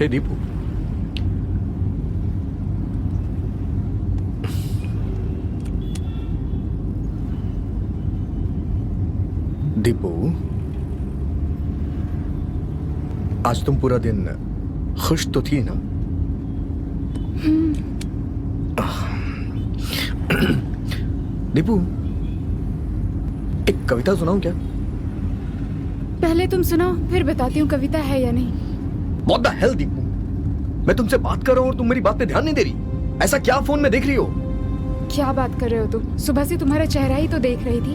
हे दीपू, दीपू, आज तुम पूरा दिन खुश तो थी ना? दीपू, एक कविता सुनाऊं क्या? पहले तुम सुनाओ, फिर बताती हूँ कविता है या नहीं। What the hell, Deepu? मैं तुमसे बात कर रहा हूँ और तुम मेरी बात पे ध्यान नहीं दे रही। ऐसा क्या फोन में देख रही हो? क्या बात कर रहे हो तुम? सुबह से तुम्हारा चेहरा ही तो देख रही थी।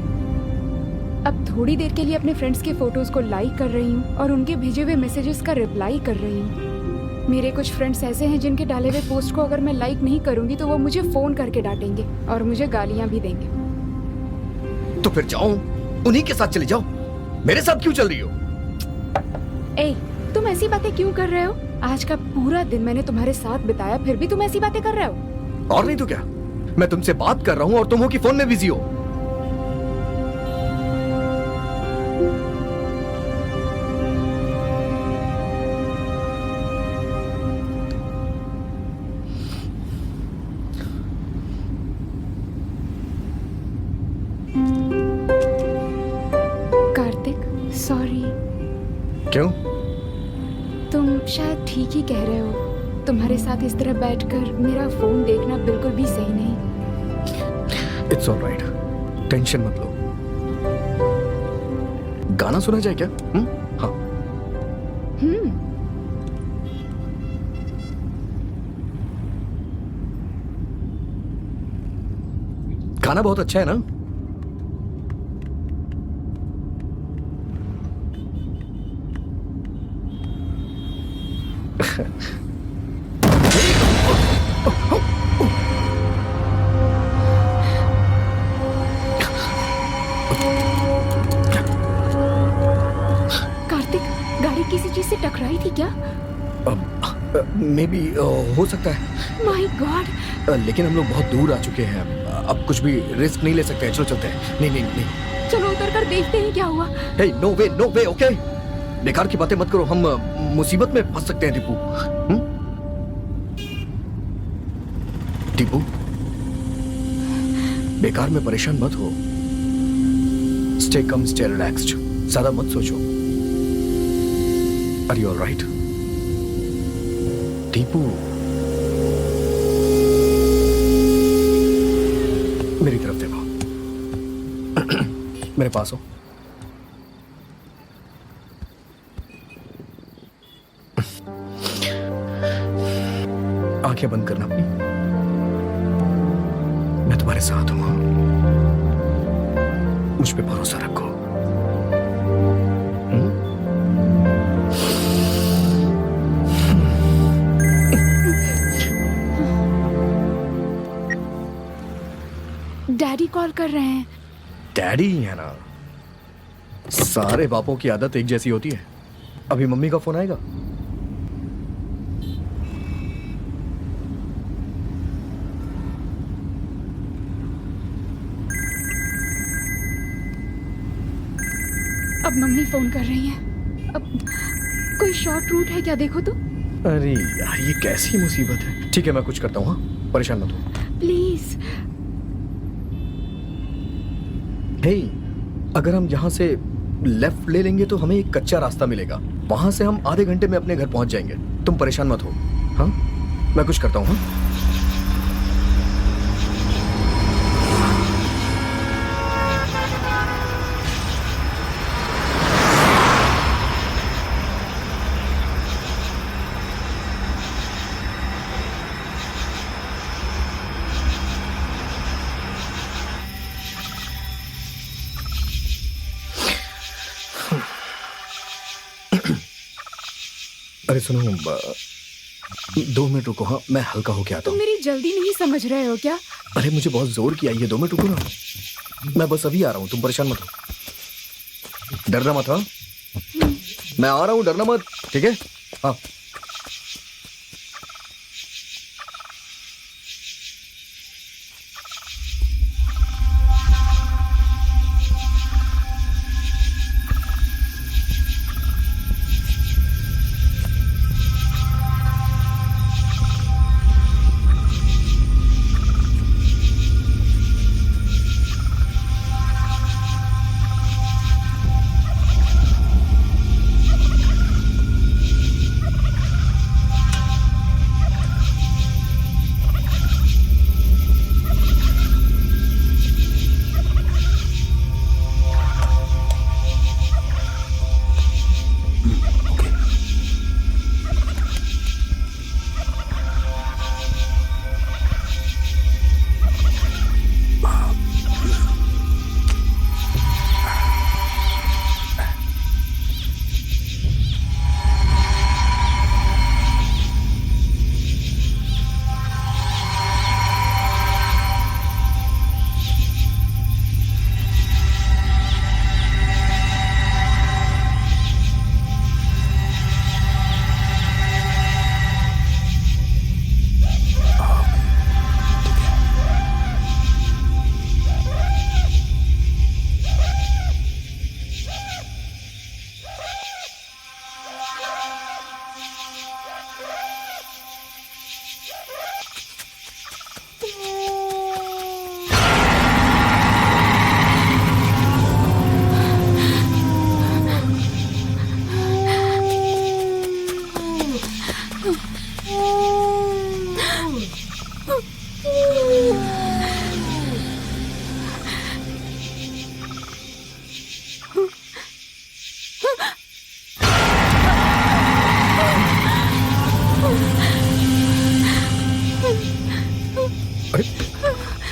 अब थोड़ी देर के लिए अपने फ्रेंड्स के फोटोज को लाइक कर रही हूँ और उनके भेजे हुए मैसेजेस का रिप्लाई कर रही हूँ। मेरे कुछ फ्रेंड्स ऐसे हैं जिनके डाले हुए पोस्ट को अगर मैं लाइक नहीं करूंगी तो वो मुझे फोन करके डांटेंगे और मुझे गालियां भी देंगे। तो फिर जाओ, उन्हीं के साथ चले जाओ। मेरे साथ क्यों चल रही हो? ए, तुम ऐसी बातें क्यों कर रहे हो? आज का पूरा दिन मैंने तुम्हारे साथ बिताया, फिर भी तुम ऐसी बातें कर रहे हो। और नहीं तो क्या, मैं तुमसे बात कर रहा हूँ और तुम हो कि फोन में बिजी हो। कार्तिक, सॉरी। क्यों? तुम शायद ठीक ही कह रहे हो। तुम्हारे साथ इस तरह बैठकर मेरा फोन देखना बिल्कुल भी सही नहीं। इट्स ऑल राइट, टेंशन मत लो। गाना सुना जाए क्या? हाँ। गाना बहुत अच्छा है ना? कार्तिक, गाड़ी किसी चीज से टकराई थी क्या? मे बी हो सकता है। My God. लेकिन हम लोग बहुत दूर आ चुके हैं, अब कुछ भी रिस्क नहीं ले सकते हैं। चलो चलते हैं। नहीं नहीं नहीं, चलो उतर कर देखते हैं क्या हुआ। हे, नो वे, ओके? बेकार की बातें मत करो, हम मुसीबत में फंस सकते हैं दीपू। दीपू, बेकार में परेशान मत हो। स्टे कम, स्टे रिलैक्स्ड, ज्यादा मत सोचो। Are you alright? दीपू, मेरी तरफ देखो। मेरे पास हो। आंखें बंद करना अपनी। मैं तुम्हारे साथ हूं। मुझ पे भरोसा रखो। डैडी कॉल कर रहे हैं। डैडी ही है ना? सारे बापों की आदत एक जैसी होती है। अभी मम्मी का फोन आएगा। अब मम्मी फोन कर रही हैं। अब कोई शॉर्ट रूट है क्या, देखो तो। अरे यार, ये कैसी मुसीबत है। ठीक है, मैं कुछ करता हूँ। हाँ, परेशान मत हो। प्लीज। हे, अगर हम यहाँ से लेफ्ट ले लेंगे तो हमें एक कच्चा रास्ता मिलेगा। वहां से हम आधे घंटे में अपने घर पहुंच जाएंगे। तुम परेशान मत हो। हाँ, मैं कुछ करता हूँ। हाँ? अरे सुनो, 2 मिनट रुको। हाँ, मैं हल्का होके आता तुम हूँ। मेरी जल्दी नहीं समझ रहे हो क्या? अरे मुझे बहुत जोर की आई है। 2 मिनट रुको ना, मैं बस अभी आ रहा हूँ। तुम परेशान मत हो, डरना मत। हाँ, मैं आ रहा हूँ, डरना मत, ठीक है? हाँ।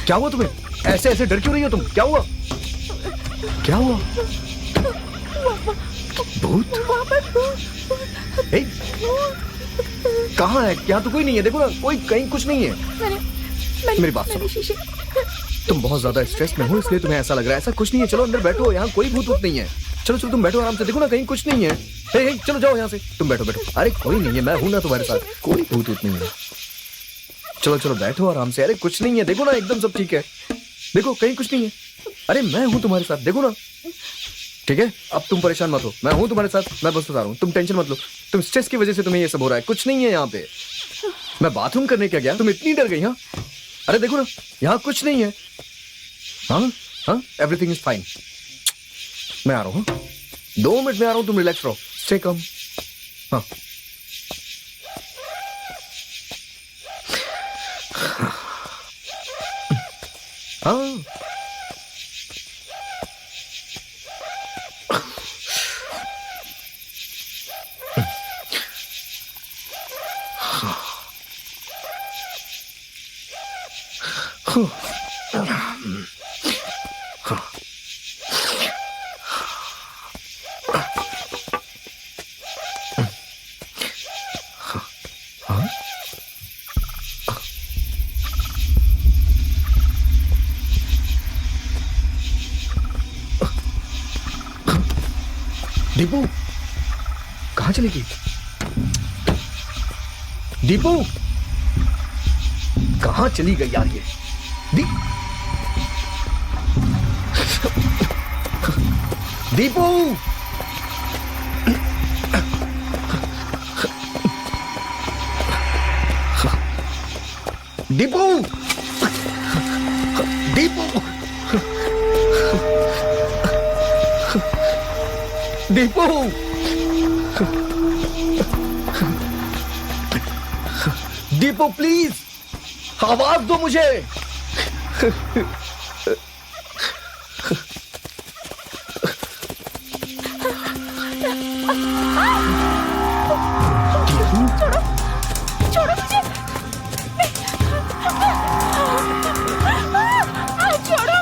क्या हुआ तुम्हें? ऐसे ऐसे डर क्यों रही हो तुम? क्या हुआ? क्या हुआ? भूत? ए, कहाँ है? यहाँ तो कोई नहीं है, देखो ना, कोई कहीं कुछ नहीं है। मेरी बात सुनो, तुम बहुत ज्यादा स्ट्रेस में हो इसलिए तुम्हें ऐसा लग रहा है। ऐसा कुछ नहीं है, चलो अंदर बैठो, यहाँ कोई भूत वूत नहीं है। चलो चलो तुम बैठो आराम से, देखो ना कहीं कुछ नहीं है। हे, चलो जाओ यहाँ से, तुम बैठो बैठो। अरे कोई नहीं है, मैं हूं ना तुम्हारे साथ, कोई भूत वूत नहीं है। चलो चलो बैठो आराम से। अरे कुछ नहीं है, देखो ना एकदम सब ठीक है, देखो कहीं कुछ नहीं है। अरे मैं हूं तुम्हारे साथ, देखो ना। ठीक है, अब तुम परेशान मत हो, मैं हूं तुम्हारे साथ, मैं बस बता रहा हूँ, तुम टेंशन मत लो। तुम स्ट्रेस की वजह से तुम्हें ये सब हो रहा है, कुछ नहीं है यहाँ पे। मैं बाथरूम करने क्या गया, तुम इतनी डर गई? हाँ, अरे देखो ना यहाँ कुछ नहीं है। हाँ हाँ, एवरीथिंग इज फाइन। मैं आ रहा हूँ, 2 मिनट में आ रहा हूँ, तुम रिलैक्स रहो, स्टे कम। हाँ हाँ, दीपू कहाँ चली गई? दीपू कहाँ चली गई यार ये? दीपू दीपू दीपू दीपू दीपू प्लीज आवाज दो मुझे। छोड़ो मुझे, छोड़ो।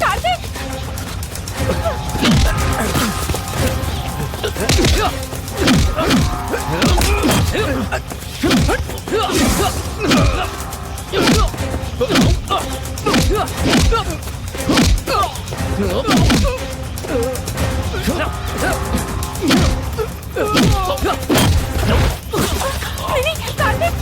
कार्तिक, नहीं कार्तिक।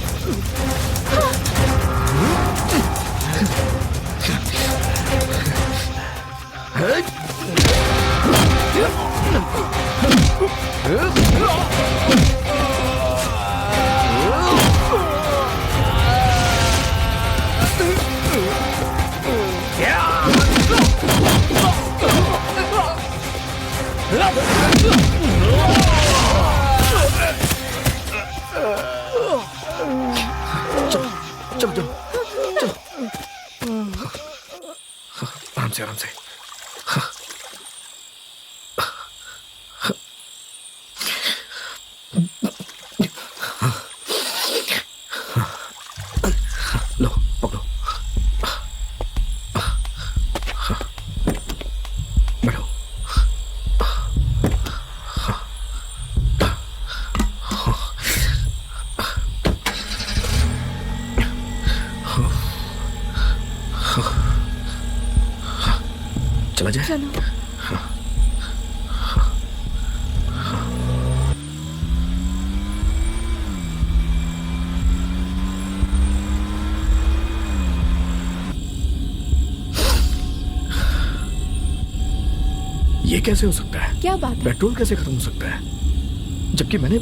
चलो चलो चलो चलो, आराम से आराम से। लो पकड़ो, बैठो। चला जाए? चलो। ये कैसे हो सकता है? क्या बात है? पेट्रोल कैसे खत्म हो सकता है जबकि मैंने...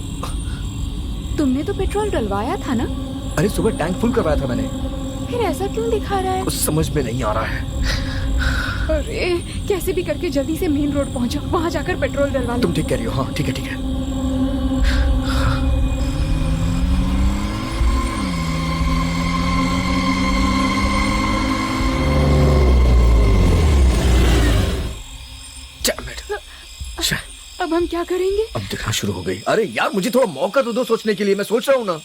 तुमने तो पेट्रोल डलवाया था ना? अरे सुबह टैंक फुल करवाया था मैंने। फिर ऐसा क्यों दिखा रहा है? कुछ समझ में नहीं आ रहा है। अरे कैसे भी करके जल्दी से मेन रोड पहुंचो, वहां जाकर पेट्रोल डलवा लो। तुम ठीक कह रही हो, हाँ ठीक है ठीक है। अब हम क्या करेंगे? अब दिखना शुरू हो गई। अरे यार मुझे थोड़ा मौका तो दो सोचने के लिए, मैं सोच रहा हूँ ना।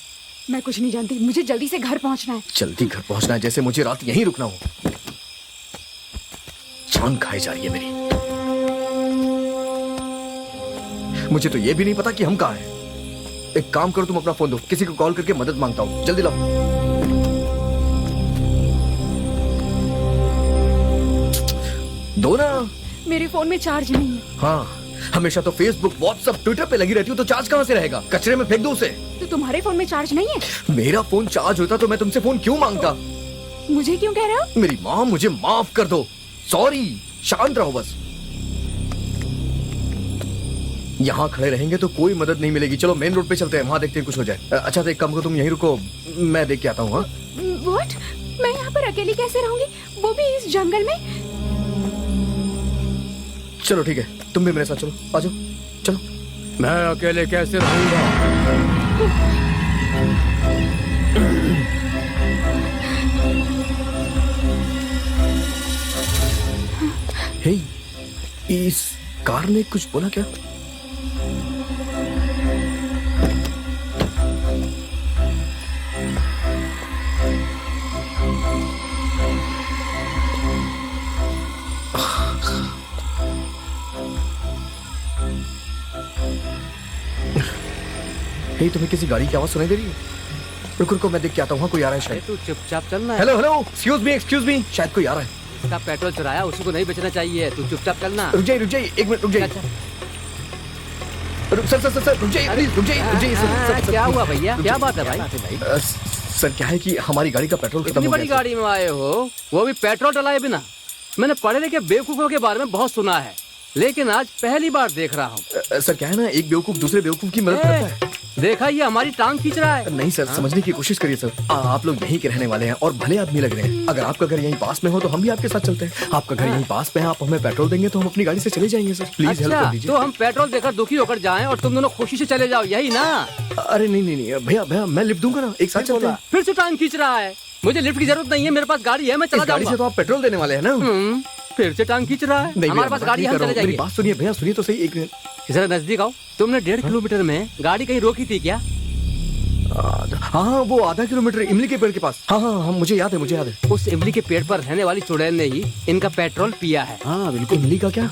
मैं कुछ नहीं जानती, मुझे जल्दी से घर पहुंचना है। जल्दी घर पहुंचना है जैसे मुझे रात यहीं रुकना हो। जान खाई जा रही है मेरी। मुझे तो ये भी नहीं पता कि हम कहाँ हैं। एक काम करो, तुम अपना फोन दो, किसी को कॉल करके मदद मांगता हूँ। जल्दी लाओ। दो ना। मेरे फोन में चार्ज नहीं है। हाँ, हमेशा तो फेसबुक, व्हाट्सएप, ट्विटर पे लगी रहती हूँ, तो चार्ज कहाँ से रहेगा? कचरे में फेंक दो उसे। तो तुम्हारे फोन में चार्ज नहीं है? मेरा फोन चार्ज होता तो मैं तुमसे फोन क्यों मांगता? मुझे क्यों कह रहे हो? मेरी माँ, मुझे माफ कर दो। सॉरी, शांत रहो बस। यहाँ खड़े रहेंगे तो कोई मदद नहीं मिलेगी। चलो मेन रोड पे चलते हैं, वहाँ देखते हैं कुछ हो जाए। अच्छा तो एक काम करो, तुम यहीं रुको, मैं देख के आता हूँ। हाँ व्हाट? मैं यहाँ पर अकेली कैसे रहूंगी, वो भी इस जंगल में? चलो ठीक है, तुम भी मेरे साथ चलो, आ जाओ, चलो। मैं अकेले कैसे रहूंगा? हे, इस कार ने कुछ बोला क्या? हे, तुम्हें किसी गाड़ी की आवाज सुनाई दे रही है? रुको रुको, मैं देख के आता हूँ, वहाँ कोई आ रहा है शायद। तू चुपचाप चलना है। हेलो हेलो, एक्सक्यूज मी, शायद कोई आ रहा है। इसका पेट्रोल चुराया, उसी को नहीं बचना चाहिए। तू चुपचाप चलना। रुक जाइए, एक मिनट रुक जाइए। अच्छा। सर रुक जाइए, प्लीज रुक जाइए, सर। क्या हुआ भैया, क्या बात है भाई? सर क्या है कि हमारी गाड़ी का पेट्रोल खत्म इतनी हो बड़ी गया। गाड़ी में आए हो, वो भी पेट्रोल डलाए बिना? मैंने पढ़े लिखे बेवकूफों के बारे में बहुत सुना है, लेकिन आज पहली बार देख रहा हूँ। सर क्या है ना, एक बेवकूफ दूसरे बेवकूफ की मदद करता है। देखा, ये हमारी टांग खींच रहा है। नहीं सर, समझने की कोशिश करिए सर। आप लोग यहीं के रहने वाले हैं और भले आदमी लग रहे हैं। अगर आपका घर यहीं पास में हो तो हम भी आपके साथ चलते हैं। आपका घर यहीं पास में है, आप हमें पेट्रोल देंगे तो हम अपनी गाड़ी से चले जाएंगे सर। प्लीज हेल्प कर अच्छा, दीजिए। तो हम पेट्रोल देकर दुखी होकर जाएं और तुम दोनों खुशी से चले जाओ, यही ना? अरे नहीं भैया, मैं लिफ्ट दूंगा ना, एक साथ चलते हैं। फिर से टांग खींच रहा है। मुझे लिफ्ट की जरूरत नहीं है, मेरे पास गाड़ी है, मैं चला इस गाड़ी से जाऊंगा। तो आप पेट्रोल देने वाले हैं ना। फिर से टांग खींच रहा है। नहीं हमारे भैया, पास मजाक गाड़ी है, नहीं हम कर रहा चले हूँ। मेरी जाएंगे। बात सुनिए भैया, सुनिए तो सही एक मिनट। जरा नजदीक आओ। तुमने 1.5 किलोमीटर में गाड़ी कहीं रोकी थी क्या? हाँ, वो आधा किलोमीटर इमली के पेड़ के पास। हाँ, मुझे याद है। उस इमली के पेड़ पर रहने वाली चुड़ैल ने ही इनका पेट्रोल पिया है। हाँ बिल्कुल। इमली का क्या?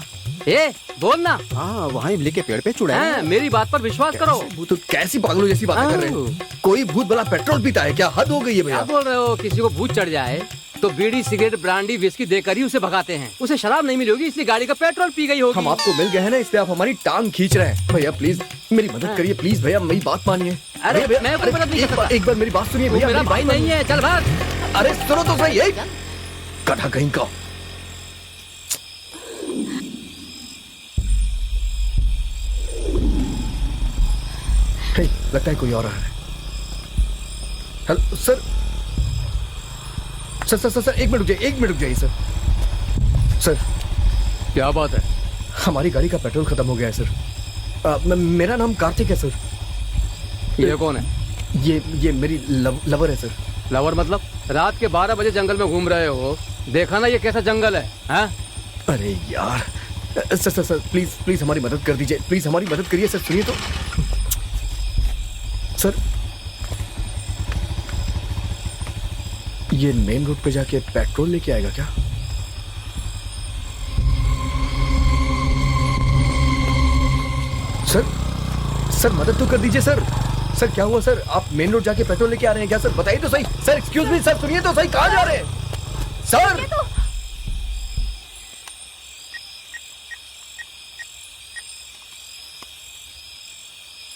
ए, बोलना। हाँ, वहाँ इमली के पेड़ पे चुड़ैल है। मेरी बात पर विश्वास करो। वो तो कैसी पागलों जैसी बातें कर रहे हैं। कोई भूत भला पेट्रोल पीता है क्या? हद हो गई है क्या भैया। बोल रहे हो? किसी को भूत चढ़ जाए तो बीड़ी, सिगरेट, ब्रांडी, विस्की देकर ही उसे भगाते हैं। उसे शराब नहीं मिली होगी, इसलिए गाड़ी का पेट्रोल पी गई होगी। हम आपको मिल गए हैं ना, इसलिए आप हमारी टांग खींच रहे हैं। भैया प्लीज मेरी मदद करिए, प्लीज भैया, मेरी बात मानिए। अरे भैया, मैं कोई मदद नहीं कर सकता। एक बार मेरी बात सुनिए तू भैया। मेरा मेरी भाई बात नहीं है, चल भाग। मानिए। अरे सुनो तो सही, गधा कहीं का। हे, लगता है कोई और आ रहा है। हेलो सर, एक मिनट रुक जाइए सर। क्या बात है? हमारी गाड़ी का पेट्रोल खत्म हो गया है सर। मेरा नाम कार्तिक है सर। ये कौन है? ये मेरी लवर है सर। लवर मतलब? रात के 12 बजे जंगल में घूम रहे हो, देखा ना ये कैसा जंगल है? हाँ? अरे यार सर प्लीज हमारी मदद कर दीजिए, प्लीज हमारी मदद करिए सर। सुनिए तो सर, ये मेन रोड पे जाके पेट्रोल लेके आएगा क्या? सर मदद तो कर दीजिए सर। क्या हुआ सर? आप मेन रोड जाके पेट्रोल लेके आ रहे हैं क्या सर? बताइए तो सही सर। एक्सक्यूज मी सर, सुनिए तो सही, कहाँ जा रहे हैं सर?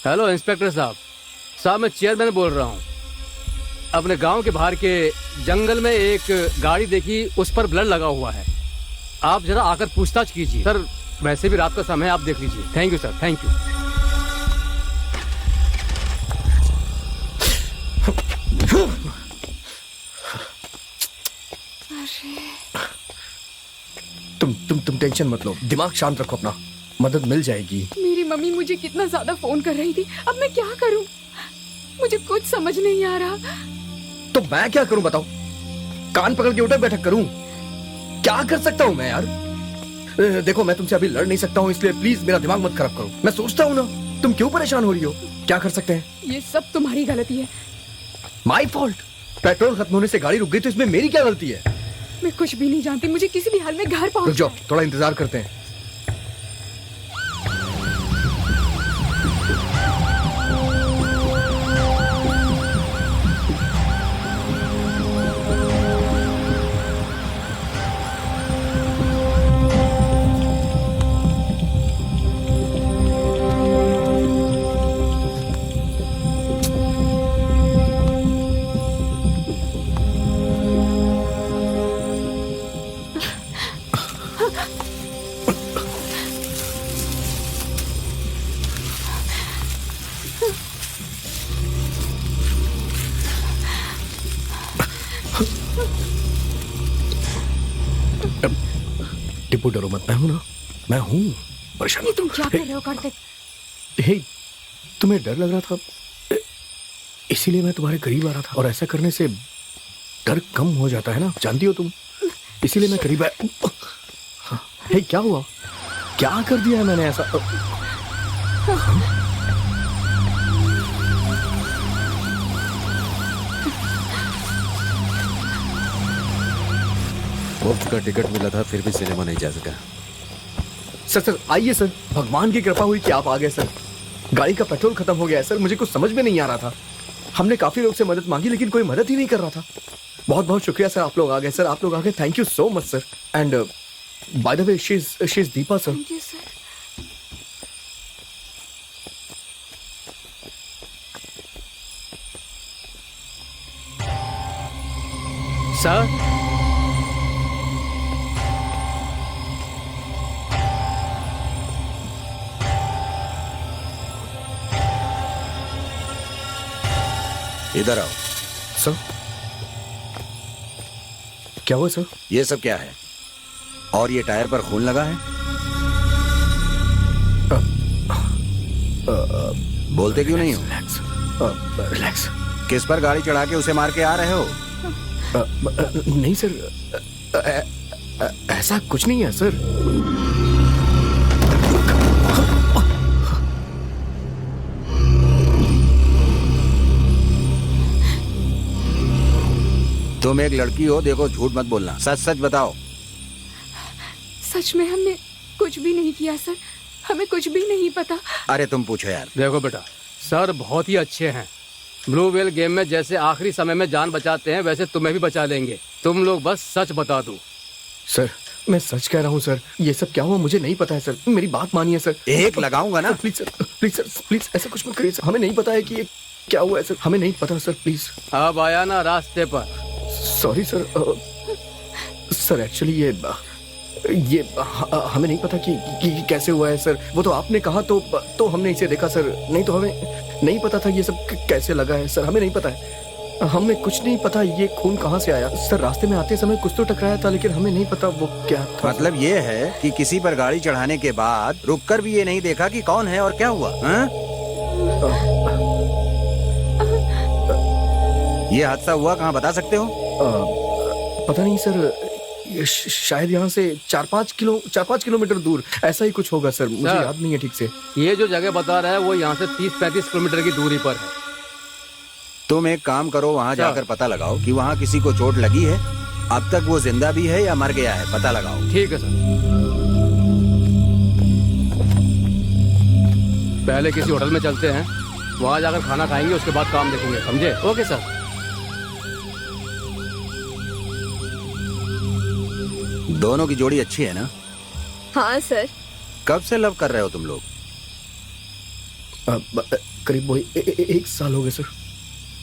हेलो इंस्पेक्टर साहब, मैं चेयरमैन बोल रहा हूँ। अपने गांव के बाहर के जंगल में एक गाड़ी देखी, उस पर ब्लड लगा हुआ है। आप जरा आकर पूछताछ कीजिए सर। वैसे भी रात का समय है, आप देख लीजिए। Thank you sir, thank you. तुम टेंशन मत लो, दिमाग शांत रखो अपना, मदद मिल जाएगी। मेरी मम्मी मुझे कितना ज्यादा फोन कर रही थी, अब मैं क्या करूं? मुझे कुछ समझ नहीं आ रहा। तो मैं क्या करूं बताओ? कान पकड़ के उठक बैठक करूं? क्या कर सकता हूं मैं यार? देखो मैं तुमसे अभी लड़ नहीं सकता हूँ, इसलिए प्लीज मेरा दिमाग मत खराब करो। मैं सोचता हूँ ना, तुम क्यों परेशान हो रही हो? क्या कर सकते हैं? ये सब तुम्हारी गलती है। My fault? पेट्रोल खत्म होने से गाड़ी रुक गई तो इसमें मेरी क्या गलती है? मैं कुछ भी नहीं जानती, मुझे किसी भी हाल में घर रुक पहुंच जाओ, थोड़ा इंतजार करते हैं। टिप्पू डरो मत, मैं हूं ना, मैं हूं। परेशान ये तुम क्या कर रहे हो कार्तिक? हे, तुम्हें डर लग रहा था इसीलिए मैं तुम्हारे करीब आ रहा था, और ऐसा करने से डर कम हो जाता है ना, जानती हो तुम, इसीलिए मैं करीब आया। हे, क्या हुआ? क्या कर दिया है मैंने ऐसा? मुफ्त का टिकट मिला था फिर भी सिनेमा नहीं जा सका। सर आइए सर, भगवान की कृपा हुई कि आप आ गए सर। गाड़ी का पेट्रोल खत्म हो गया है सर, मुझे कुछ समझ में नहीं आ रहा था। हमने काफी लोग से मदद मांगी लेकिन कोई मदद ही नहीं कर रहा था। बहुत बहुत शुक्रिया सर, आप लोग आ गए सर, आप लोग आ गए, thank you so much sir. And by the way she is Deepa sir. Thank you sir. Sir इधर आओ। सर क्या हुआ सर? ये सब क्या है? और ये टायर पर खून लगा है? बोलते क्यों नहीं हो? Relax, relax. किस पर गाड़ी चढ़ा के उसे मार के आ रहे हो? नहीं सर, ऐसा कुछ नहीं है सर। तुम एक लड़की हो, देखो झूठ मत बोलना, सच सच बताओ। सच में हमने कुछ भी नहीं किया सर, हमें कुछ भी नहीं पता। अरे तुम पूछो यार। देखो बेटा, सर बहुत ही अच्छे हैं। ब्लू व्हेल गेम में जैसे आखिरी समय में जान बचाते हैं वैसे तुम्हें भी बचा लेंगे। तुम लोग बस सच बता दो। सर मैं सच कह रहा हूँ सर, ये सब क्या हुआ मुझे नहीं पता है सर, मेरी बात मानिए सर। एक लगाऊंगा ना। Please sir, please sir, please ऐसा कुछ मत करिए सर, हमें नहीं पता है कि ये क्या हुआ है सर, हमें नहीं पता सर, प्लीज। अब आया ना रास्ते पर। सॉरी सर, सर एक्चुअली ये हमें नहीं पता कि कैसे हुआ है सर। वो तो आपने कहा तो हमने इसे देखा सर, नहीं तो हमें नहीं पता था ये सब कैसे लगा है सर, हमें नहीं पता है, हमें कुछ नहीं पता ये खून कहाँ से आया सर। रास्ते में आते समय कुछ तो टकराया था लेकिन हमें नहीं पता वो क्या था। मतलब ये है कि किसी पर गाड़ी चढ़ाने के बाद रुककर भी ये नहीं देखा कि कौन है और क्या हुआ? ये हादसा हुआ कहाँ, बता सकते हो? पता नहीं सर, शायद यहाँ से 4-5 किलोमीटर दूर ऐसा ही कुछ होगा सर, मुझे याद नहीं है ठीक से। ये जो जगह बता रहा है वो यहाँ से 30-35 किलोमीटर की दूरी पर है। तुम एक काम करो, वहाँ जाकर पता लगाओ कि वहाँ किसी को चोट लगी है, अब तक वो जिंदा भी है या मर गया है, पता लगाओ। ठीक है सर। पहले किसी होटल में चलते हैं, वहाँ जाकर खाना खाएंगे, उसके बाद काम देखेंगे, समझे? Okay sir. दोनों की जोड़ी अच्छी है ना? हाँ सर। कब से लव कर रहे हो तुम लोग? करीब वही 1 साल हो गए सर।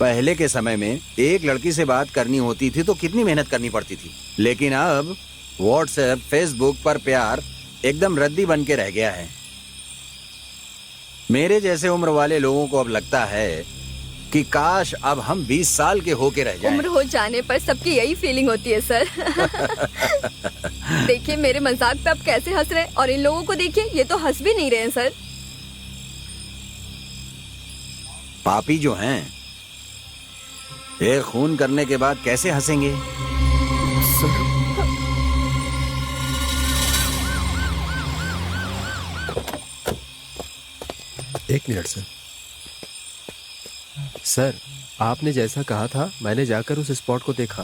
पहले के समय में एक लड़की से बात करनी होती थी तो कितनी मेहनत करनी पड़ती थी, लेकिन अब व्हाट्सएप, फेसबुक पर प्यार एकदम रद्दी बन के रह गया है। मेरे जैसे उम्र वाले लोगों को अब लगता है कि काश अब हम 20 साल के होके रह जाएं। उम्र हो जाने पर सबकी यही फीलिंग होती है सर। देखिए मेरे मजाक पे आप कैसे हंस रहे हैं, और इन लोगों को देखिए, ये तो हंस भी नहीं रहे हैं सर। पापी जो हैं, एक खून करने के बाद कैसे हंसेंगे? सर एक मिनट सर। सर, आपने जैसा कहा था मैंने जाकर उस स्पॉट को देखा।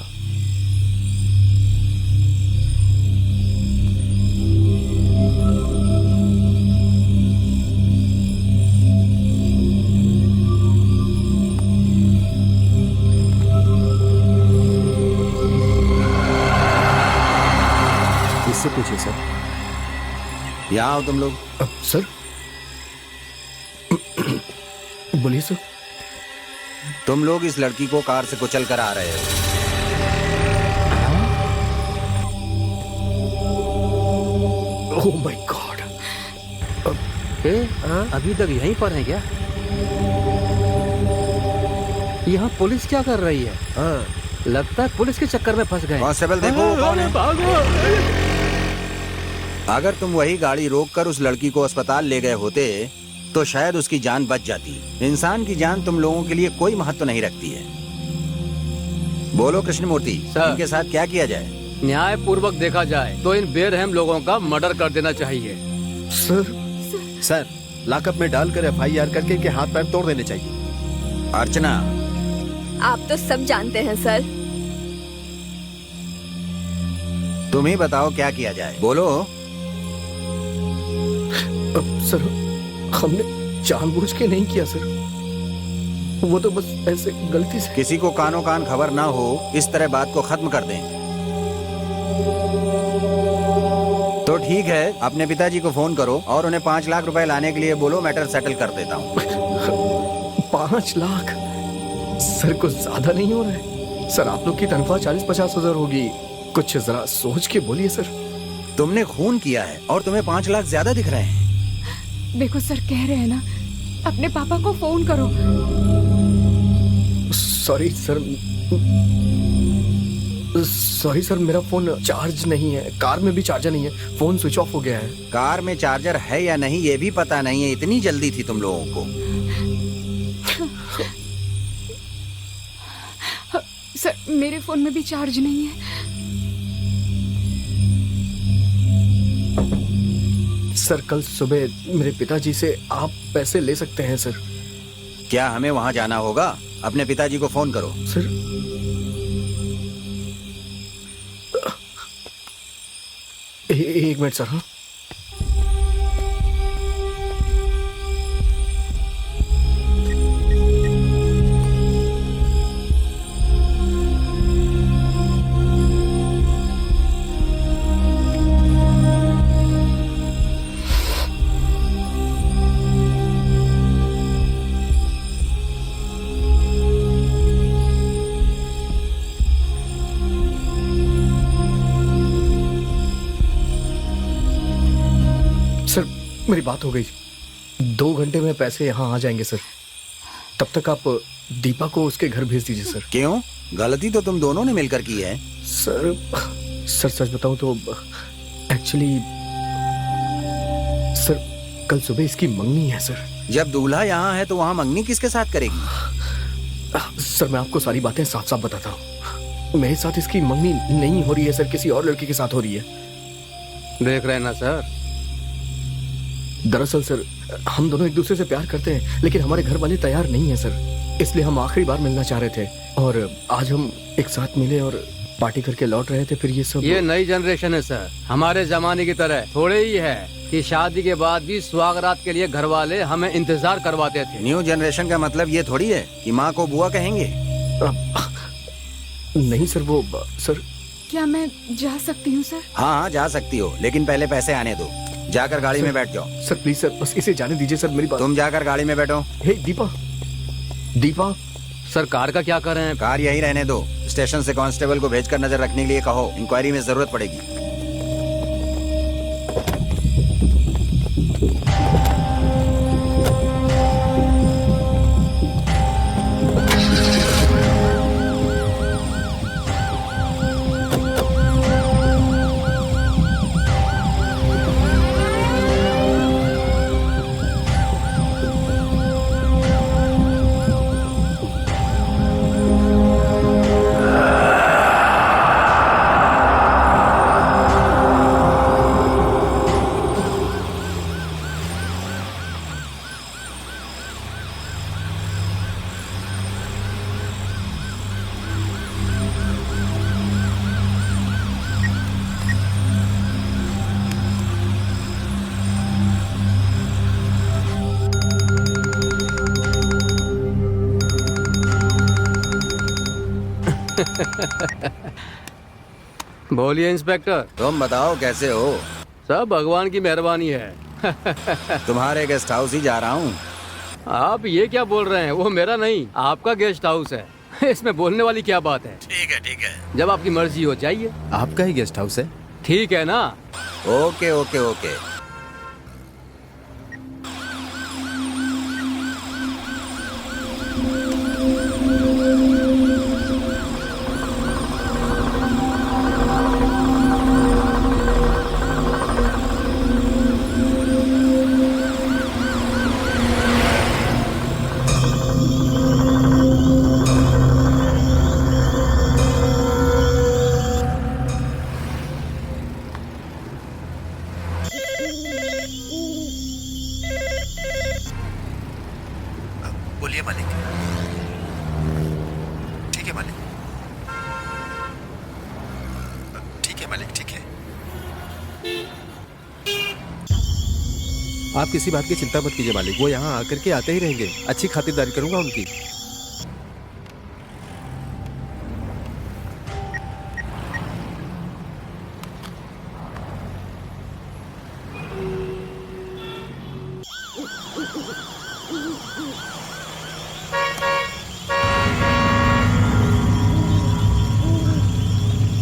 इससे पूछिए सर। यहाँ आओ तुम लोग। सर बोलिए सर। तुम लोग इस लड़की को कार से कुचल कर आ रहे हो। Oh my God. अभी तक यहीं पर है क्या? यहाँ पुलिस क्या कर रही है? लगता है पुलिस के चक्कर में फंस गए। कांस्टेबल देखो वो कौन है। भागो। अगर तुम वही गाड़ी रोककर उस लड़की को अस्पताल ले गए होते तो शायद उसकी जान बच जाती। इंसान की जान तुम लोगों के लिए कोई महत्व नहीं रखती है। बोलो कृष्णमूर्ति, सर। इनके साथ क्या किया जाए? न्याय पूर्वक देखा जाए तो इन बेरहम लोगों का मर्डर कर देना चाहिए। सर, लॉकअप में डालकर एफआईआर करके इनके हाथ पैर तोड़ देने चाहिए। अर्चना, आप तो सब जानते हैं सर। तुम ही बताओ क्या किया जाए, बोलो। सर हमने जानबूझ के नहीं किया सर, वो तो बस ऐसे गलती से। किसी को कानो कान खबर ना हो इस तरह बात को खत्म कर दें। तो ठीक है, अपने पिताजी को फोन करो और उन्हें 5 लाख रुपए लाने के लिए बोलो, मैटर सेटल कर देता हूँ। 5 लाख सर कुछ ज्यादा नहीं हो रहा है? सर आप लोग की तनख्वाह 40-50 हजार होगी, कुछ जरा सोच के बोलिए सर। तुमने खून किया है और तुम्हें 5 लाख ज्यादा दिख रहे हैं। देखो सर, कह रहे हैं ना, अपने पापा को फोन करो। सॉरी सर, मेरा फोन चार्ज नहीं है, कार में भी चार्जर नहीं है, फोन स्विच ऑफ हो गया है। कार में चार्जर है या नहीं ये भी पता नहीं है, इतनी जल्दी थी तुम लोगों को। सर मेरे फोन में भी चार्ज नहीं है। सर कल सुबह मेरे पिताजी से आप पैसे ले सकते हैं सर। क्या हमें वहां जाना होगा? अपने पिताजी को फोन करो। सर एक मिनट सर। हाँ सर मेरी बात हो गई, 2 घंटे में पैसे यहाँ आ जाएंगे सर। तब तक आप दीपा को उसके घर भेज दीजिए सर। क्यों? गलती तो तुम दोनों ने मिलकर की है। सर सच बताऊं तो एक्चुअली सर कल सुबह इसकी मंगनी है सर। जब दूल्हा यहाँ है तो वहाँ मंगनी किसके साथ करेगी? सर मैं आपको सारी बातें साफ साफ बताता हूँ, मेरे साथ इसकी मंगनी नहीं हो रही है सर, किसी और लड़के के साथ हो रही है। देख रहे हैं ना सर। दरअसल सर हम दोनों एक दूसरे से प्यार करते हैं, लेकिन हमारे घर वाले तैयार नहीं है सर, इसलिए हम आखिरी बार मिलना चाह रहे थे और आज हम एक साथ मिले और पार्टी करके लौट रहे थे। फिर ये सब ये नई जनरेशन है सर, हमारे जमाने की तरह थोड़े ही है कि शादी के बाद भी सुहागरात के लिए घर वाले हमें इंतजार करवाते थे। न्यू जनरेशन का मतलब ये थोड़ी है कि माँ को बुआ कहेंगे। नहीं सर, वो सर। क्या मैं जा सकती हूँ सर? हाँ जा सकती हो, लेकिन पहले पैसे आने दो। जाकर गाड़ी में बैठ जाओ। सर प्लीज सर, बस इसे जाने दीजिए सर, मेरी बात। तुम जाकर गाड़ी में बैठो। हे दीपा सर कार का क्या करें? कार यही रहने दो, स्टेशन से कांस्टेबल को भेजकर नजर रखने के लिए कहो, इंक्वायरी में जरूरत पड़ेगी। बोलिए इंस्पेक्टर। तुम बताओ कैसे हो? सब भगवान की मेहरबानी है। तुम्हारे गेस्ट हाउस ही जा रहा हूँ। आप ये क्या बोल रहे हैं? वो मेरा नहीं, आपका गेस्ट हाउस है। इसमें बोलने वाली क्या बात है? ठीक है ठीक है। जब आपकी मर्जी हो जाइए। आपका ही गेस्ट हाउस है? ठीक है ना? Okay okay okay. बोलिए मालिक। ठीक है मालिक। ठीक है मालिक, ठीक है। आप किसी बात की चिंता मत कीजिए मालिक, वो यहाँ आकर के आते ही रहेंगे। अच्छी खातिरदारी करूंगा उनकी।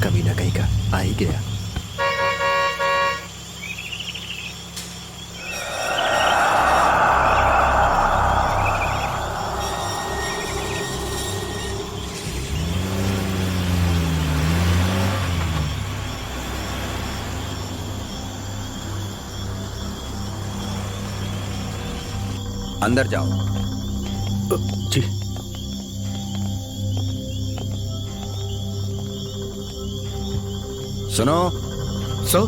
कभी ना कहीं का आ ही गया। अंदर जाओ। जी। सुनो, सर,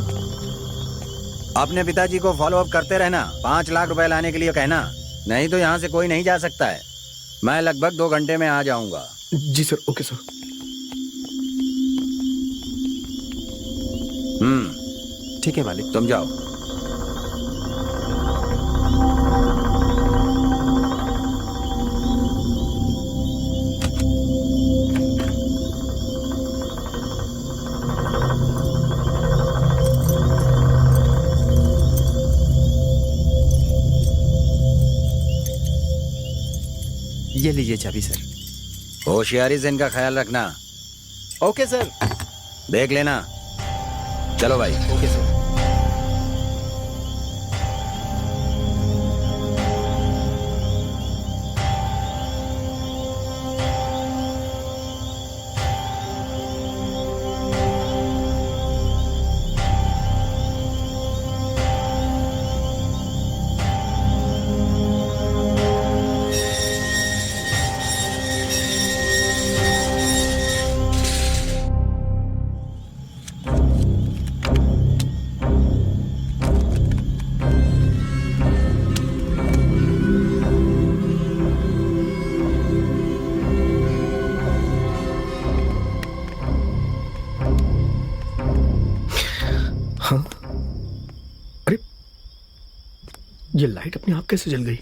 अपने पिताजी को फॉलो अप करते रहना। 5 लाख रुपए लाने के लिए कहना, नहीं तो यहाँ से कोई नहीं जा सकता है। मैं लगभग 2 घंटे में आ जाऊंगा। जी सर, ओके सर। ठीक है मालिक। तुम जाओ। ये लीजिए चाबी सर। होशियारी से इनका ख्याल रखना। Okay sir. देख लेना। चलो भाई। Okay sir. हाँ, अरे ये लाइट अपने आप कैसे जल गई?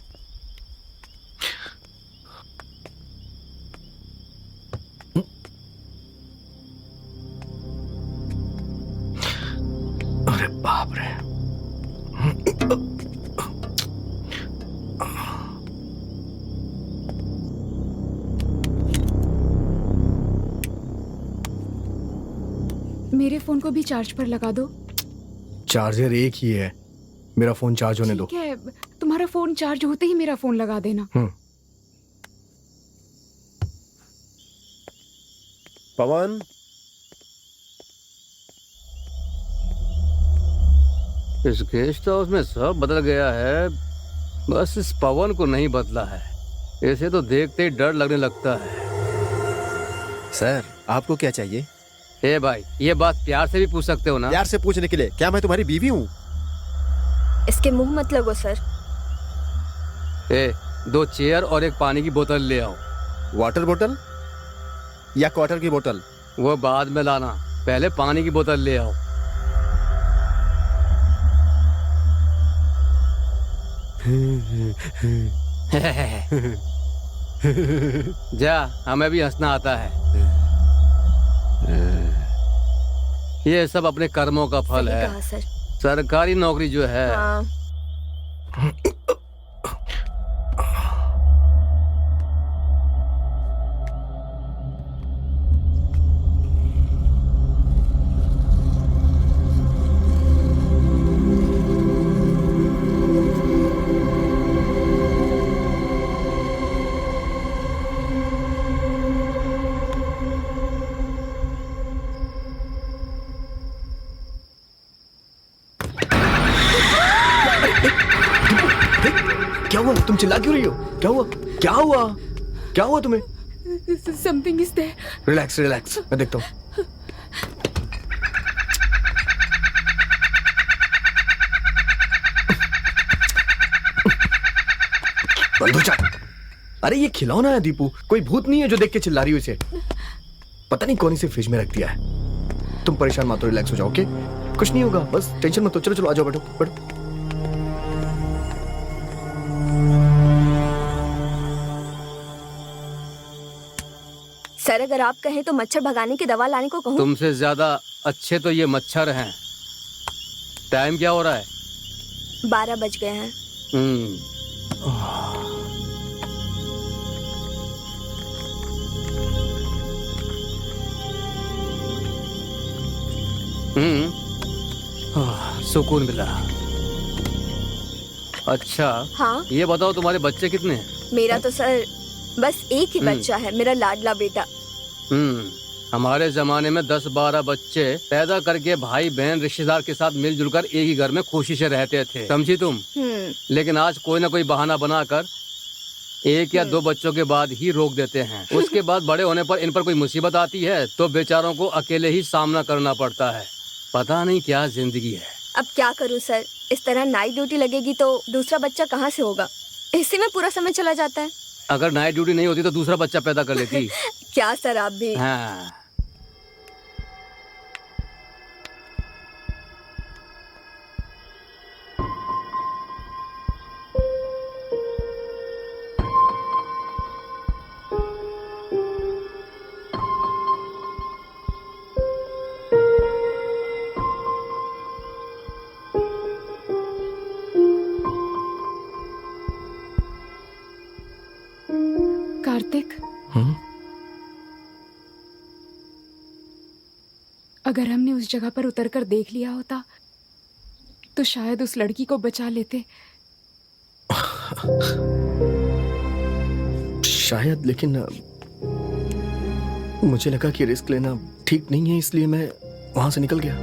अरे बाप रे। मेरे फोन को भी चार्ज पर लगा दो। चार्जर एक ही है, मेरा फोन चार्ज होने दो। ठीक है, तुम्हारा फोन चार्ज होते ही मेरा फोन लगा देना। पवन, इस गेस्ट हाउस में सब बदल गया है, बस इस पवन को नहीं बदला है। इसे तो देखते ही डर लगने लगता है। सर आपको क्या चाहिए? ए भाई, ये बात प्यार से भी पूछ सकते हो ना? प्यार से पूछने के लिए क्या मैं तुम्हारी बीवी हूँ? इसके मुंह मत लगो सर। ए, 2 चेयर और एक पानी की बोतल ले आओ। वाटर बोतल या क्वार्टर की बोतल? वो बाद में लाना, पहले पानी की बोतल ले आओ। जा, हमें भी हंसना आता है। ये सब अपने कर्मों का फल सही है। कहा सर। सरकारी नौकरी जो है, हाँ। क्या हुआ? तुम चिल्ला क्यों रही हो? क्या हुआ? क्या हुआ? क्या हुआ तुम्हें? Something is there. Relax relax, मैं देखता हूँ। बंद हो जा। अरे ये खिलौना है दीपू, कोई भूत नहीं है जो देख के चिल्ला रही हो इसे। पता नहीं कौन इसे फ्रिज में रख दिया है। तुम परेशान मत हो, रिलैक्स हो जाओ, ओके? कुछ नहीं होगा, बस टेंशन मत हो। चलो चलो आ जाओ, बैठो बैठो। सर अगर आप कहें तो मच्छर भगाने की दवा लाने को कहूँ? तुमसे ज्यादा अच्छे तो ये मच्छर हैं। टाइम क्या हो रहा है? 12 बज गए हैं। सुकून मिला। अच्छा, हाँ, ये बताओ तुम्हारे बच्चे कितने हैं? मेरा तो सर बस एक ही बच्चा है, मेरा लाडला बेटा। हमारे जमाने में 10-12 बच्चे पैदा करके भाई बहन रिश्तेदार के साथ मिलजुल कर एक ही घर में खुशी से रहते थे, समझी तुम? लेकिन आज कोई ना कोई बहाना बनाकर 1 या 2 बच्चों के बाद ही रोक देते हैं। उसके बाद बड़े होने पर इन पर कोई मुसीबत आती है तो बेचारों को अकेले ही सामना करना पड़ता है। पता नहीं क्या जिंदगी है। अब क्या करूं सर, इस तरह नाइट ड्यूटी लगेगी तो दूसरा बच्चा कहाँ से होगा? इसी में पूरा समय चला जाता है। अगर नाइट ड्यूटी नहीं होती तो दूसरा बच्चा पैदा कर लेती। क्या सर आप भी। हाँ। कार्तिक, अगर हमने उस जगह पर उतरकर देख लिया होता तो शायद उस लड़की को बचा लेते। शायद, लेकिन मुझे लगा कि रिस्क लेना ठीक नहीं है, इसलिए मैं वहां से निकल गया।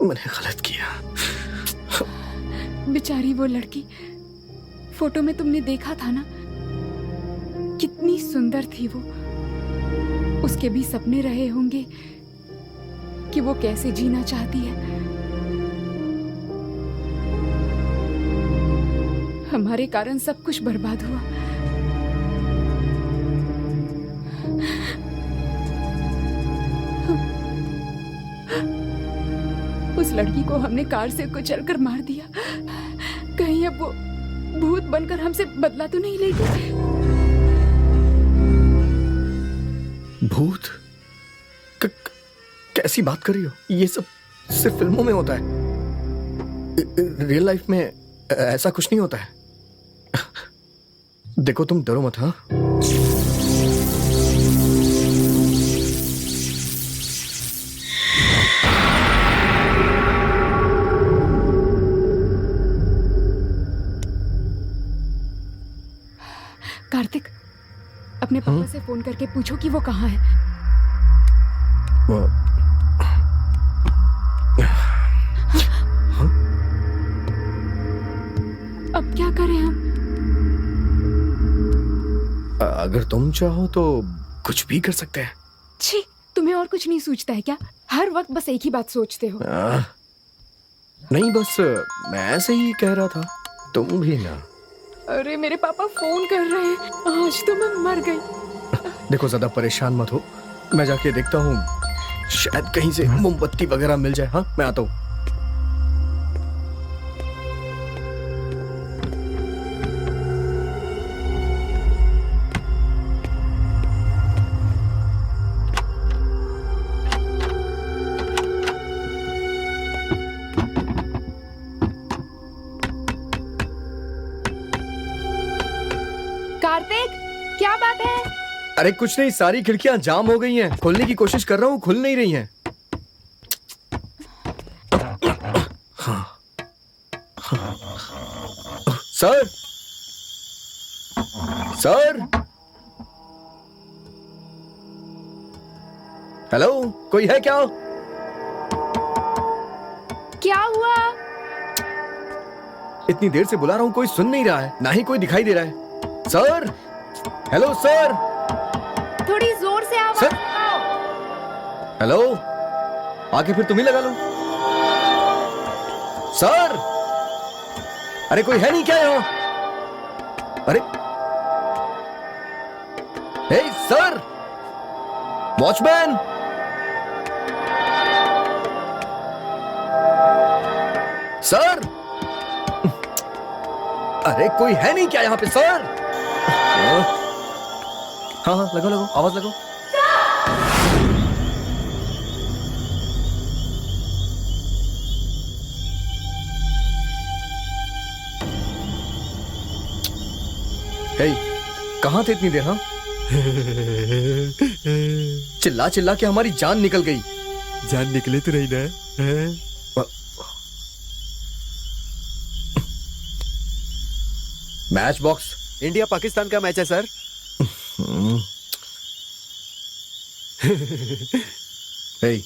मैंने गलत किया। बेचारी वो लड़की, फोटो में तुमने देखा था ना, कितनी सुंदर थी वो। उसके भी सपने रहे होंगे कि वो कैसे जीना चाहती है। हमारे कारण सब कुछ बर्बाद हुआ। उस लड़की को हमने कार से कुचलकर मार दिया। कहीं अब वो भूत बनकर हमसे बदला तो नहीं लेगी? भूत? कैसी बात कर रही हो? ये सब सिर्फ फिल्मों में होता है। रियल लाइफ में ऐसा कुछ नहीं होता है। देखो तुम डरो मत, हाँ? कार्तिक, अपने पापा से फोन करके पूछो कि वो कहाँ है। अब क्या करें हम? अगर तुम चाहो तो कुछ भी कर सकते हैं। छी, तुम्हें और कुछ नहीं सूझता है क्या? हर वक्त बस एक ही बात सोचते हो। नहीं, बस मैं ऐसे ही कह रहा था, तुम भी ना। अरे मेरे पापा फोन कर रहे हैं, आज तो मैं मर गई। देखो ज्यादा परेशान मत हो, मैं जाके देखता हूँ, शायद कहीं से मोमबत्ती वगैरह मिल जाए। हाँ, मैं आता हूँ। कार्तिक, क्या बात है? अरे कुछ नहीं, सारी खिड़कियां जाम हो गई हैं। खोलने की कोशिश कर रहा हूँ, खुल नहीं रही हैं। सर, सर, हेलो, कोई है क्या? क्या हुआ? इतनी देर से बुला रहा हूं, कोई सुन नहीं रहा है, ना ही कोई दिखाई दे रहा है। सर, हेलो सर, थोड़ी जोर से आवाज सर। लगाओ। हेलो, आके फिर तुम ही लगा लो। सर, अरे कोई है नहीं क्या यहाँ? अरे, हे सर, वॉचमैन, सर, अरे कोई है नहीं क्या यहाँ पे सर? हाँ हाँ, लगाओ लगाओ, आवाज लगाओ। हे, कहाँ थे इतनी देर? हाँ, चिल्ला चिल्ला के हमारी जान निकल गई। जान निकले तो नहीं ना? Match box. इंडिया पाकिस्तान का मैच है सर। हे,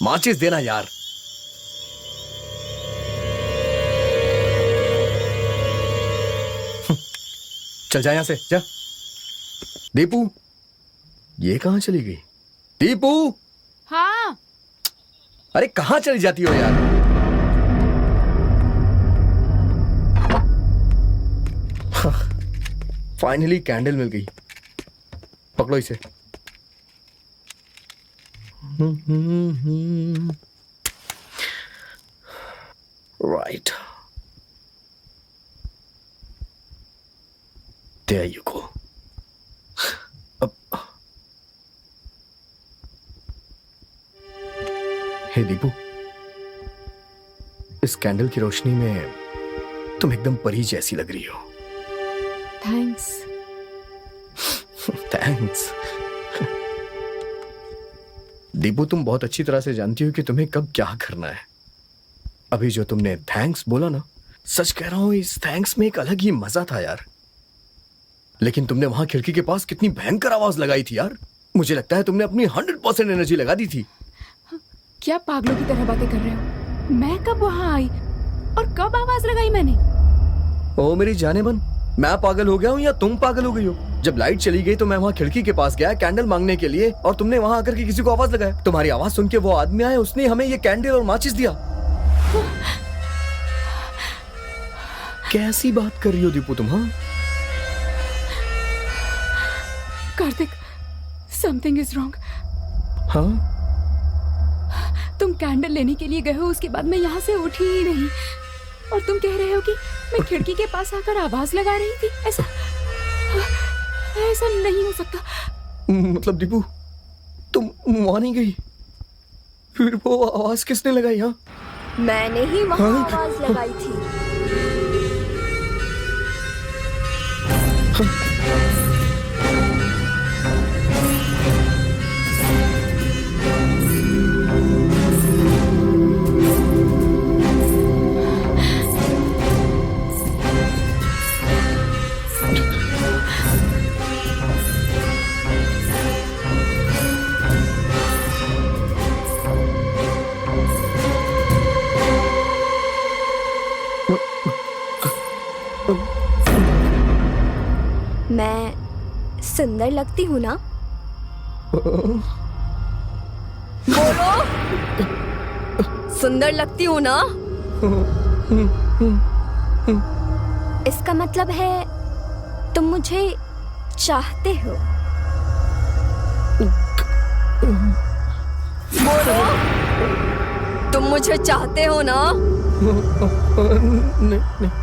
माचिस देना यार। चल जा यहां से, जा। दीपू, ये कहां चली गई? दीपू, हाँ, अरे कहां चली जाती हो यार? फाइनली कैंडल मिल गई, पकड़ो इसे। Right, there you go. अब हे दीपू, इस कैंडल की रोशनी में तुम एकदम परी जैसी लग रही हो। थैंक्स। थैंक्स। दीपू, तुम बहुत अच्छी तरह से जानती हो कि तुम्हें कब क्या करना है। अभी जो तुमने थैंक्स बोला ना, सच कह रहा हूं, इस थैंक्स में एक अलग ही मजा था यार। लेकिन तुमने वहां खिड़की के पास कितनी भयंकर आवाज लगाई थी यार। मुझे लगता है तुमने अपनी 100% एनर्जी लगा दी थी। क्या पागलों की तरह बातें कर रहे हो? मैं कब वहां आई और कब आवाज लगाई मैंने? ओ मेरी जाने मन, मैं पागल हो गया हूँ या तुम पागल हो गई हो? जब लाइट चली गई तो मैं वहाँ खिड़की के पास गया कैंडल मांगने के लिए, और तुमने वहाँ आकर के किसी को आवाज लगाया। तुम्हारी आवाज सुन के वो आदमी आया, उसने हमें ये कैंडल और माचिस दिया। कैसी बात कर रही हो दीपू तुम? हाँ कार्तिक, समथिंग इज रॉन्ग। हाँ, तुम कैंडल लेने के लिए गए हो, उसके बाद मैं यहाँ से उठी ही नहीं, और तुम कह रहे हो कि मैं खिड़की के पास आकर आवाज लगा रही थी। ऐसा ऐसा नहीं हो सकता। मतलब दीपू, तुम वहां नहीं गई? फिर वो आवाज किसने लगाई? हाँ, मैंने ही वहाँ आवाज लगाई थी। मैं सुंदर लगती हूँ ना? बोलो, सुंदर लगती हूँ ना? इसका मतलब है तुम मुझे चाहते हो। बोलो, तुम मुझे चाहते हो ना? नहीं।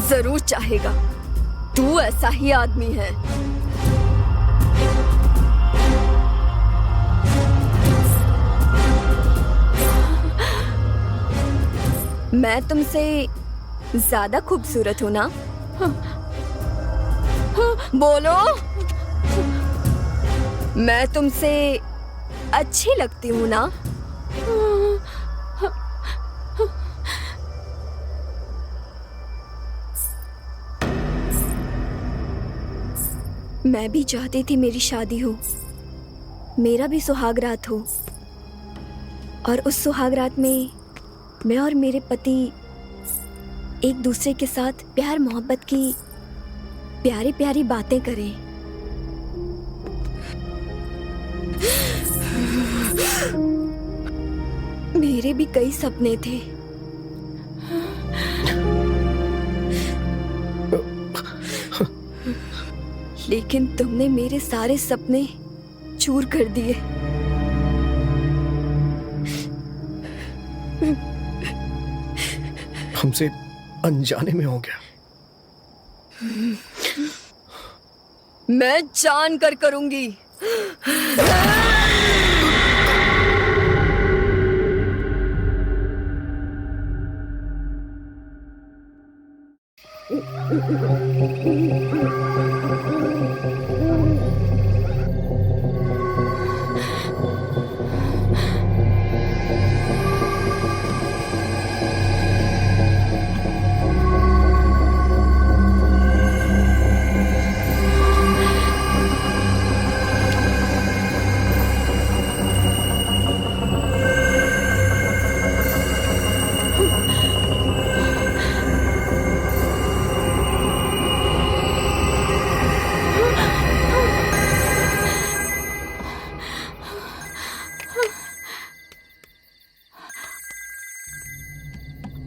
जरूर चाहेगा, तू ऐसा ही आदमी है। मैं तुमसे ज्यादा खूबसूरत हूं ना? बोलो, मैं तुमसे अच्छी लगती हूँ ना? मैं भी चाहती थी मेरी शादी हो, मेरा भी सुहागरात हो, और उस सुहागरात में मैं और मेरे पति एक दूसरे के साथ प्यार मोहब्बत की प्यारी प्यारी बातें करें। मेरे भी कई सपने थे, लेकिन तुमने मेरे सारे सपने चूर कर दिए। हमसे अनजाने में हो गया। मैं जान कर करूंगी।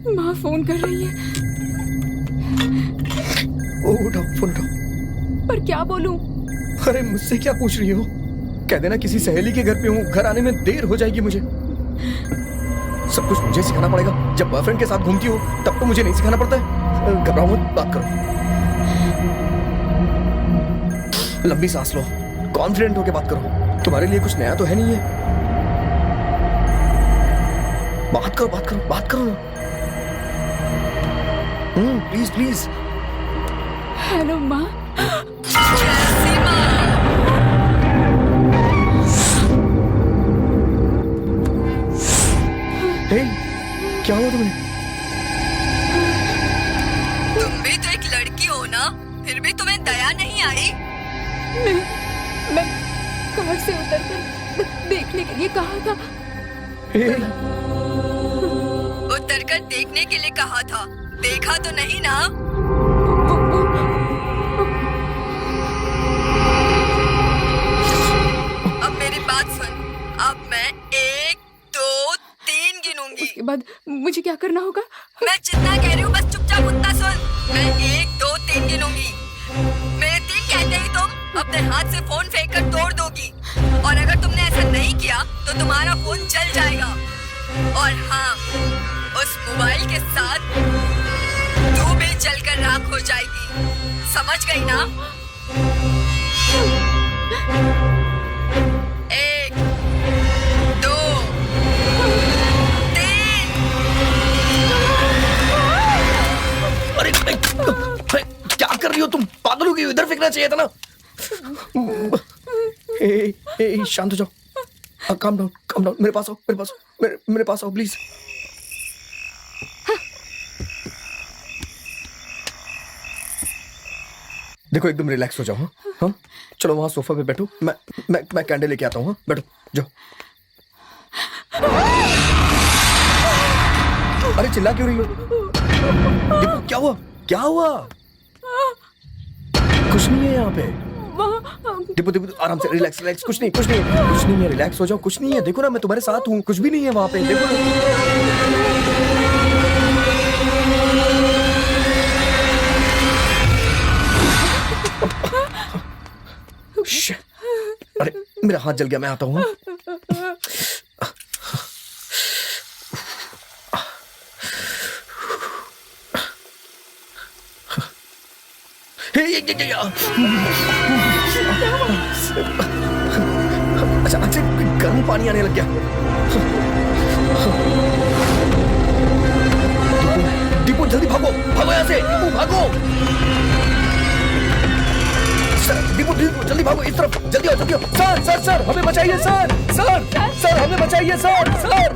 माँ फोन कर रही है। ओ उठाओ, फोन उठाओ। पर क्या बोलूं? अरे मुझसे क्या पूछ रही हो? कह देना किसी सहेली के घर पे हूँ, घर आने में देर हो जाएगी मुझे। सब कुछ मुझे सिखाना पड़ेगा? जब बॉयफ्रेंड के साथ घूमती हो तब तो मुझे नहीं सिखाना पड़ता है। घबराओ मत, बात करो। लंबी सांस लो, कॉन्फिडेंट होके बात करो। तुम्हारे लिए कुछ नया तो है नहीं है। बात करो, बात करो, बात करो। Please please. हेलो माँ। हे, क्या हुआ तुम्हें? तुम भी तो एक लड़की हो ना, फिर भी तुम्हें दया नहीं आई? मैं कार से उतरकर देखने के लिए कहा था। हे, उतरकर देखने के लिए कहा था, देखा तो नहीं ना? अब मेरी बात सुन, अब मैं 1, 2, 3 गिनूंगी। उसके बाद मुझे क्या करना होगा? मैं जितना कह रही हूँ बस चुपचाप उतना सुन। मैं 1, 2, 3 गिनूंगी। मेरे 3 कहते ही तुम अपने हाथ से फोन फेंक कर तोड़ दोगी, और अगर तुमने ऐसा नहीं किया तो तुम्हारा फोन जल जाएगा। और हाँ, उस मोबाइल के साथ तू भी जलकर राख हो जाएगी। समझ गई ना? 1, 2, 3। अरे क्या कर रही हो तुम? पागल हो गई हो? इधर फेंकना चाहिए था ना। हे, शांत हो जाओ। Calm down, calm down. मेरे पास आओ, मेरे पास आओ, मेरे पास आओ प्लीज। देखो एकदम रिलैक्स हो जाओ। हाँ, चलो वहां सोफा पे बैठो। मैं कैंडल लेके आता हूँ। हाँ, बैठो, जाओ। अरे चिल्ला क्यों रही हो? देखो क्या हुआ, क्या हुआ? कुछ नहीं है यहाँ पे। डिपो डिपो, आराम से, रिलैक्स रिलैक्स। कुछ नहीं, कुछ नहीं, कुछ नहीं है। रिलैक्स हो जाओ, कुछ नहीं है। देखो ना, मैं तुम्हारे साथ हूँ, कुछ भी नहीं है वहां पे। देखो Shit. अरे मेरा हाथ जल गया, मैं आता हूँ। अचानक से गर्म पानी आने लग गया। दीपू जल्दी भागो, भागो यहाँ से, दीपू भागो। सर, दीपू दीपू जल्दी भागो इस तरफ, जल्दी आओ जल्दी आओ। सर सर सर हमें बचाइए सर, सर सर हमें बचाइए सर, सर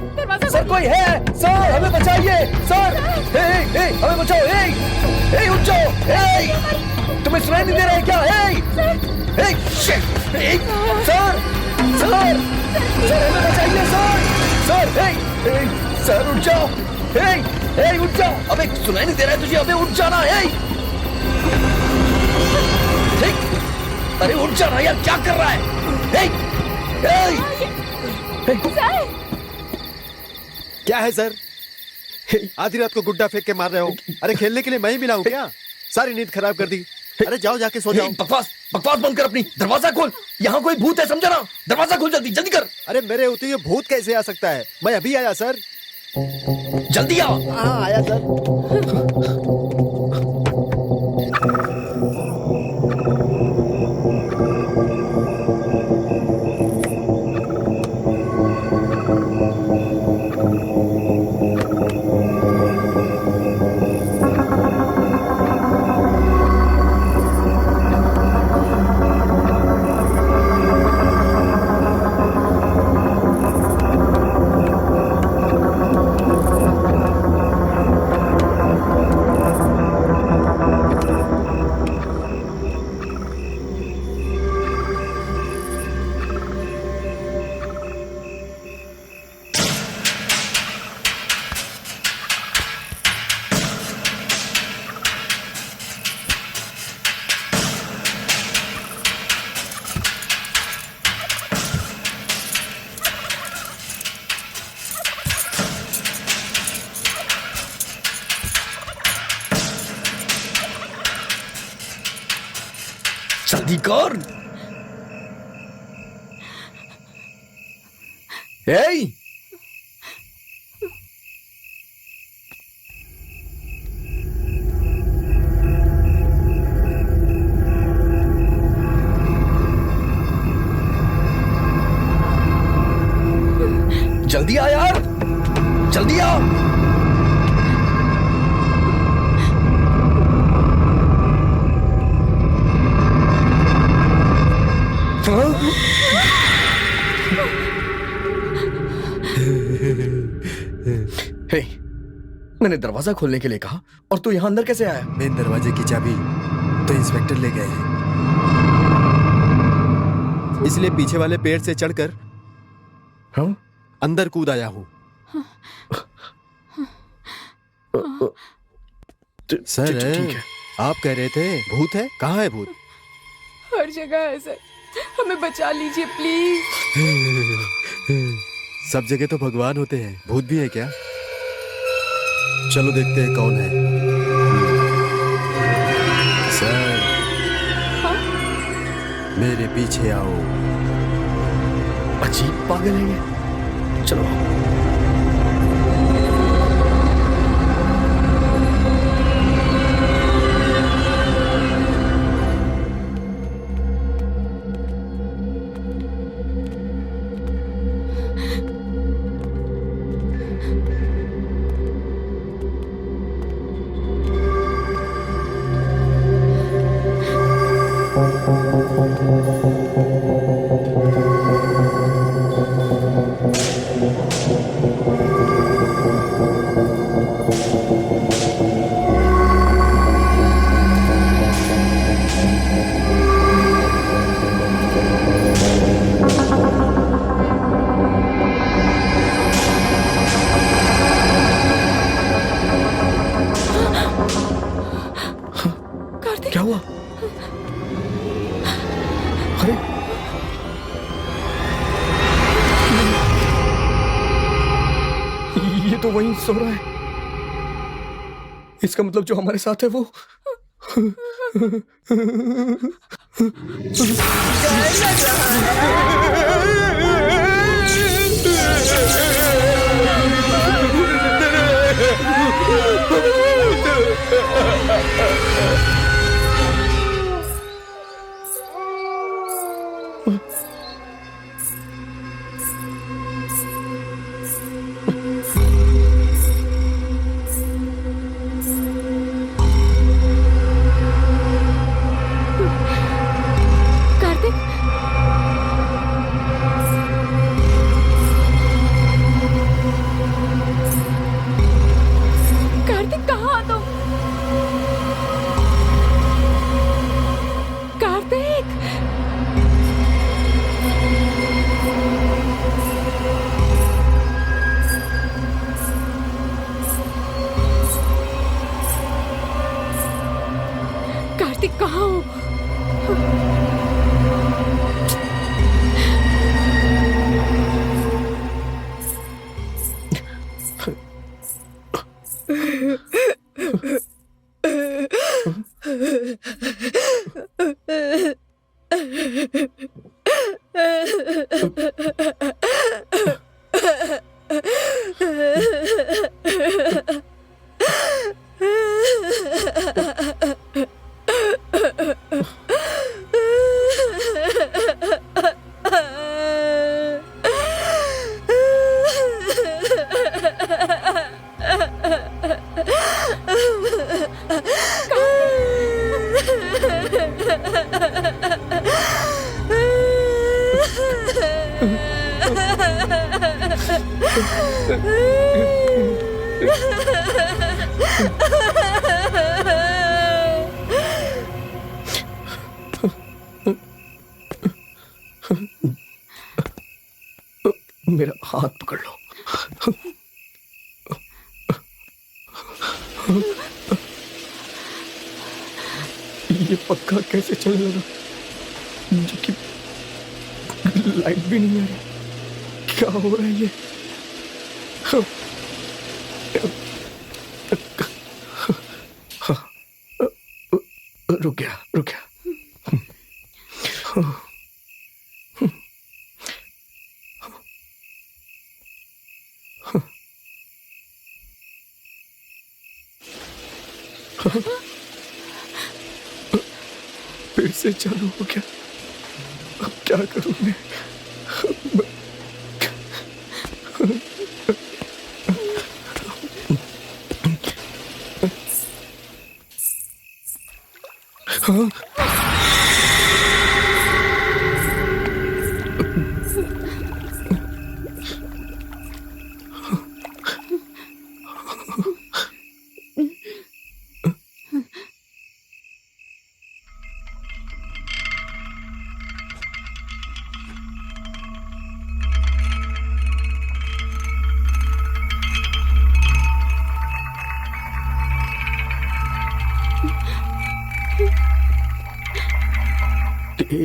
सर कोई है सर, हमें बचाइए सर। हे हमें बचाओ, हे उठ जाओ, हे तुम्हें सुनाई नहीं दे रहा है क्या? हे शिट, सर सर सर हमें बचाइए सर, सर सर उठ जाओ, हे उठ जाओ। अबे सुनाई नहीं दे रहा है तुझे? अबे उठ जाना, अरे उठ जाना यार, क्या कर रहा है? क्या है सर? आधी रात को गुड्डा फेंक के मार रहे हो? अरे खेलने के लिए मैं ही मिला हूँ क्या? सारी नींद खराब कर दी। अरे जाओ जाके सो जाओ। बकवास बकवास बंद कर अपनी, दरवाजा खोल, यहाँ कोई भूत है समझा ना, दरवाजा खोल जल्दी जल्दी कर। अरे मेरे होते ये भूत कैसे आ सकता है? मैं अभी आया सर। जल्दी आओ। हाँ आया सर। जल्दी कर। ए जल्दी आ यार, जल्दी आ। हे, मैंने दरवाजा खोलने के लिए कहा और तू यहाँ अंदर कैसे आया? मेन दरवाजे की चाबी तो इंस्पेक्टर ले गए हैं, इसलिए पीछे वाले पेड़ से चढ़कर हाँ? अंदर कूद आया हूँ। सर ठीक है। आप कह रहे थे भूत है, कहाँ है भूत? हर जगह है सर, हमें बचा लीजिए प्लीज। सब जगह तो भगवान होते हैं, भूत भी है क्या? चलो देखते हैं कौन है। सर हाँ? मेरे पीछे आओ। अजीब पागल है ये। चलो क्या हुआ? अरे ये तो वहीं सो रहा है। इसका मतलब जो हमारे साथ है वो मेरा हाथ पकड़ लो। ये पक्का कैसे चलने लगा, जबकि लाइट भी नहीं आ रही। क्या हो रहा है ये? रुक गया, रुक गया। फिर से चालू हो गया। अब क्या करूं मैं? हाँ?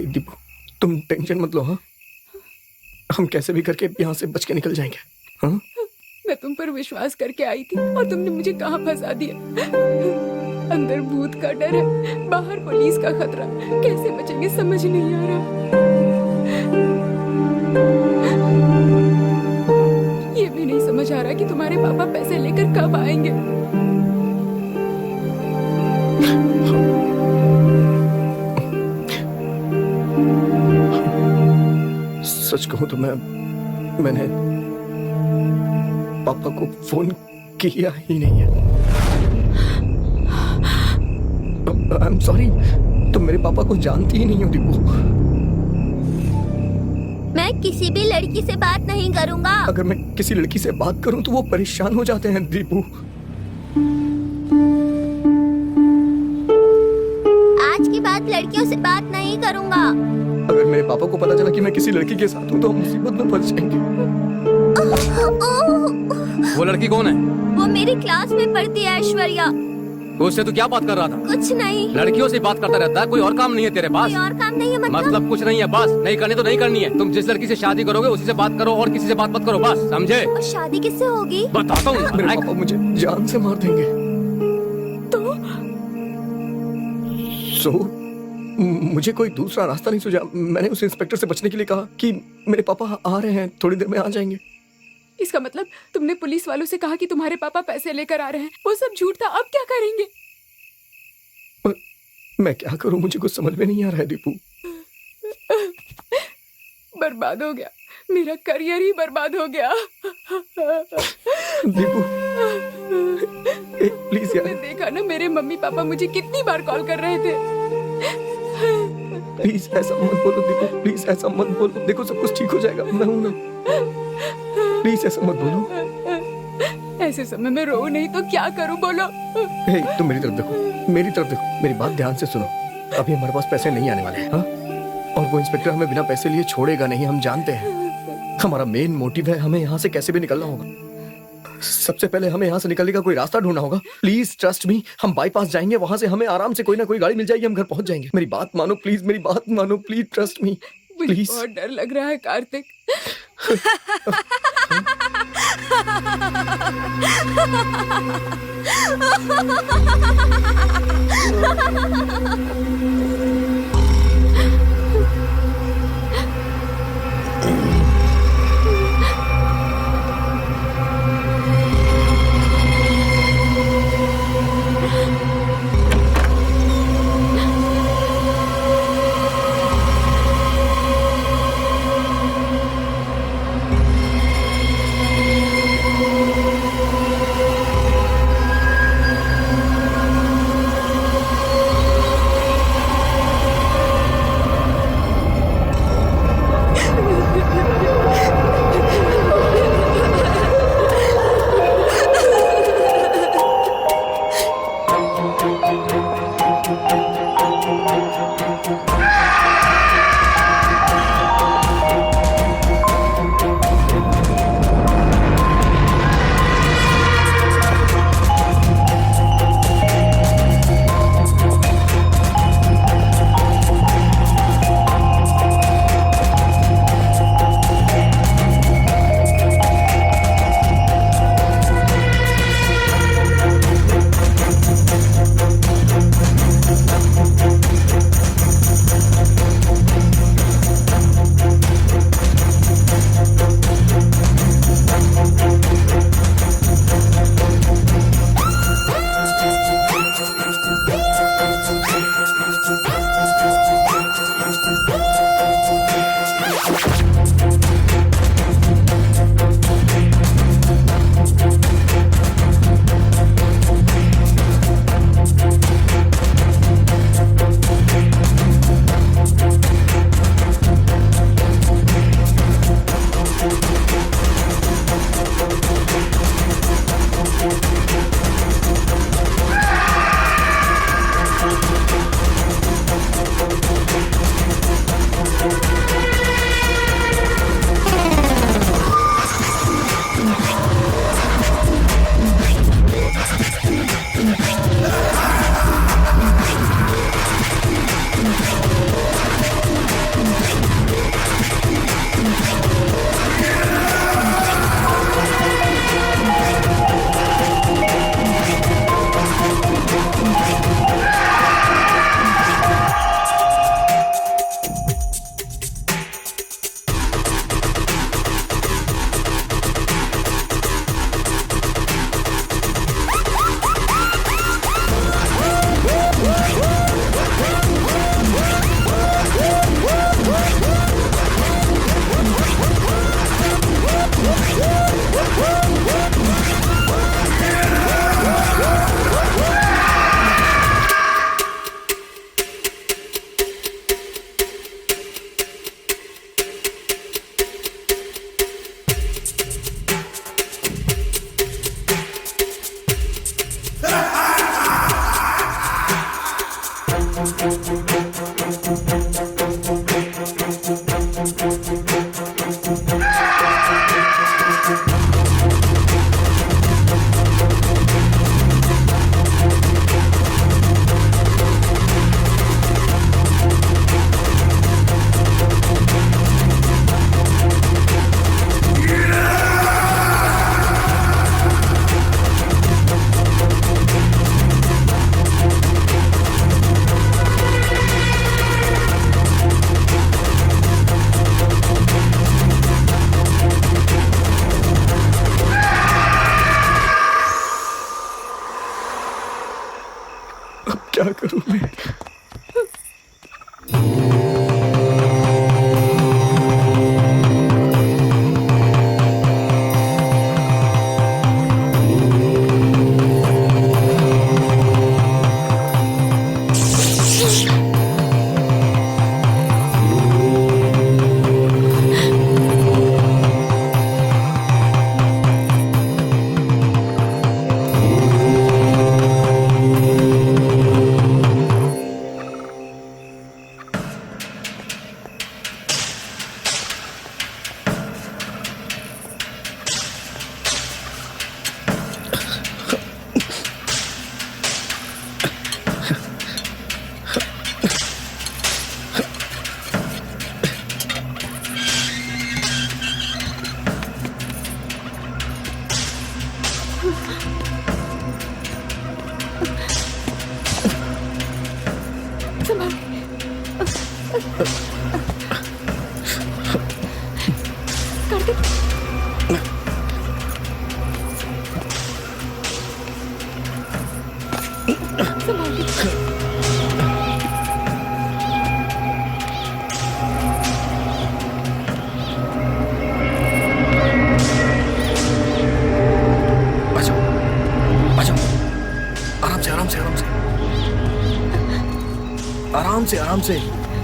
दीपू, तुम टेंशन मत लो। हाँ, हम कैसे भी करके यहाँ से बच के निकल जाएंगे। हाँ, मैं तुम पर विश्वास करके आई थी और तुमने मुझे कहाँ फंसा दिया। अंदर भूत का डर है, बाहर पुलिस का खतरा, कैसे बचेंगे समझ नहीं आ रहा। ये भी नहीं समझ आ रहा कि तुम्हारे पापा पैसे लेकर कब आएंगे। सच कहूं तो मैंने पापा को फोन किया ही नहीं है। आई एम सॉरी, तुम मेरे पापा को जानती ही नहीं हो दीपू। मैं किसी भी लड़की से बात नहीं करूंगा। अगर मैं किसी लड़की से बात करूं तो वो परेशान हो जाते हैं दीपू। आज के बाद लड़कियों से बात नहीं करूंगा। अगर मेरे पापा को पता चला कि मैं किसी लड़की के साथ हूं तो हम मुसीबत में फंस जाएंगे। वो लड़की कौन है? वो मेरी क्लास में पढ़ती है, ऐश्वर्या। उससे तू क्या बात कर रहा था? कुछ नहीं। लड़कियों से बात करता रहता है, कोई और काम नहीं है तेरे पास? कोई और काम नहीं है मतलब कुछ नहीं है, बस नहीं करनी तो नहीं करनी है। तुम जिस लड़की से शादी करोगे उसी से बात करो और किसी से बात मत करो, बस समझे? और शादी किससे होगी? बताता हूँ। मेरे पापा मुझे जान से मार देंगे। तो मुझे कोई दूसरा रास्ता नहीं सूझा। मैंने उस इंस्पेक्टर से बचने के लिए कहा कि मेरे पापा आ रहे हैं, थोड़ी देर में आ जाएंगे। इसका मतलब तुमने पुलिस वालों से कहा कि तुम्हारे पापा पैसे लेकर आ रहे हैं। वो सब झूठ था। अब क्या करेंगे? मैं क्या करूं, मुझे कुछ समझ में नहीं आ रहा है दीपू। बर्बाद हो गया, मेरा करियर ही बर्बाद हो गया। दीपू प्लीज यार। देखा ना, मेरे मम्मी पापा मुझे कितनी बार कॉल कर रहे थे। प्लीज ऐसा मत बोलो दीपू, प्लीज ऐसा मत बोलो। देखो सब कुछ ठीक हो जाएगा, मैं हूं ना। प्लीज ऐसा मत बोलो। ऐसे समय में रो नहीं तो क्या करूं, बोलो। हे, तुम मेरी तरफ देखो, मेरी तरफ देखो, मेरी बात ध्यान से सुनो। अभी हमारे पास पैसे नहीं आने वाले हैं। हाँ? और वो इंस्पेक्टर हमें बिना पैसे लिए छोड़ेगा नहीं, हम जानते हैं। हमारा मेन मोटिव है हमें यहाँ से कैसे भी निकलना होगा। सबसे पहले हमें यहाँ से निकलने का कोई रास्ता ढूंढना होगा। प्लीज ट्रस्ट मी, हम बाईपास जाएंगे, वहां से हमें आराम से कोई ना कोई गाड़ी मिल जाएगी, हम घर पहुंच जाएंगे। मेरी बात मानो प्लीज, मेरी बात मानो प्लीज, ट्रस्ट मी मुझे प्लीज। बहुत डर लग रहा है कार्तिक। क्या करूं मैं?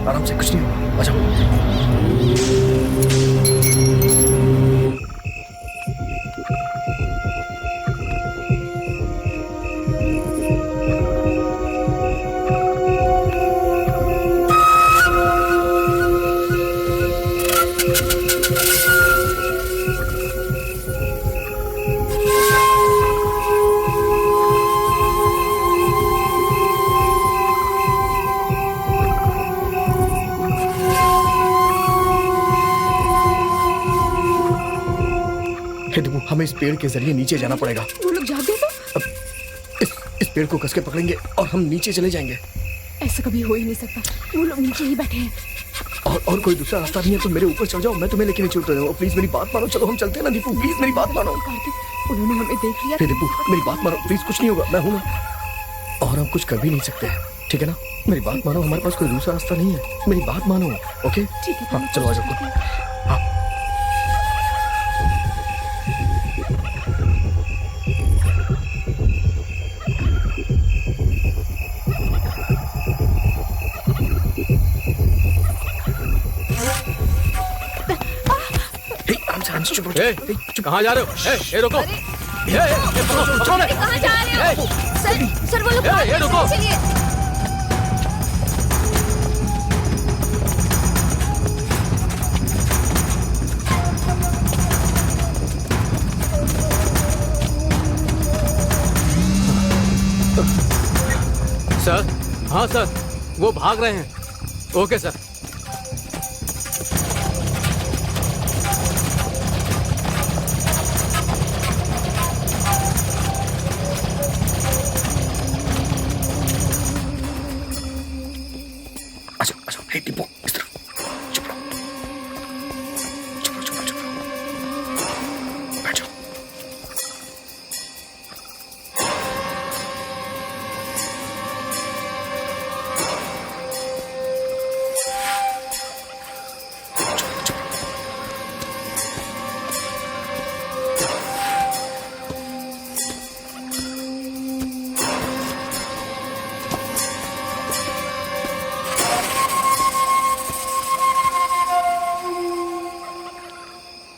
आराम से कुछ नहीं होगा। आ जाओ। हमें इस पेड़ के जरिए नीचे जाना पड़ेगा। वो लोग जाग गए तो? इस पेड़ को कस के पकड़ेंगे और हम नीचे चले जाएंगे। ऐसा कभी हो ही नहीं सकता। वो लोग नीचे ही बैठे हैं। और कोई दूसरा रास्ता नहीं है तो मेरे ऊपर चढ़ जाओ, मैं तुम्हें लेके नीचे उतर जाऊंगा। प्लीज मेरी बात मानो, चलो हम चलते हैं ना। दीपू प्लीज मेरी बात मानो। कार्तिक, उन्होंने हमें देख लिया। दीपू मेरी बात मानो प्लीज, कुछ नहीं होगा, मैं हूं ना। और हम कुछ कर भी नहीं सकते हैं, ठीक है ना? मेरी बात मानो, हमारे पास कोई दूसरा रास्ता नहीं है। मेरी बात मानो, ओके? ठीक है। हाँ चलो आ जाओ। हाँ कहाँ जा रहे हो? रुको। कहाँ जा रहे हो? सर वो लोग रुको। चलिए। सर, हाँ सर, वो भाग रहे हैं। Okay sir. हे दीपू, इस तरफ चुप रहो, बैठ जाओ।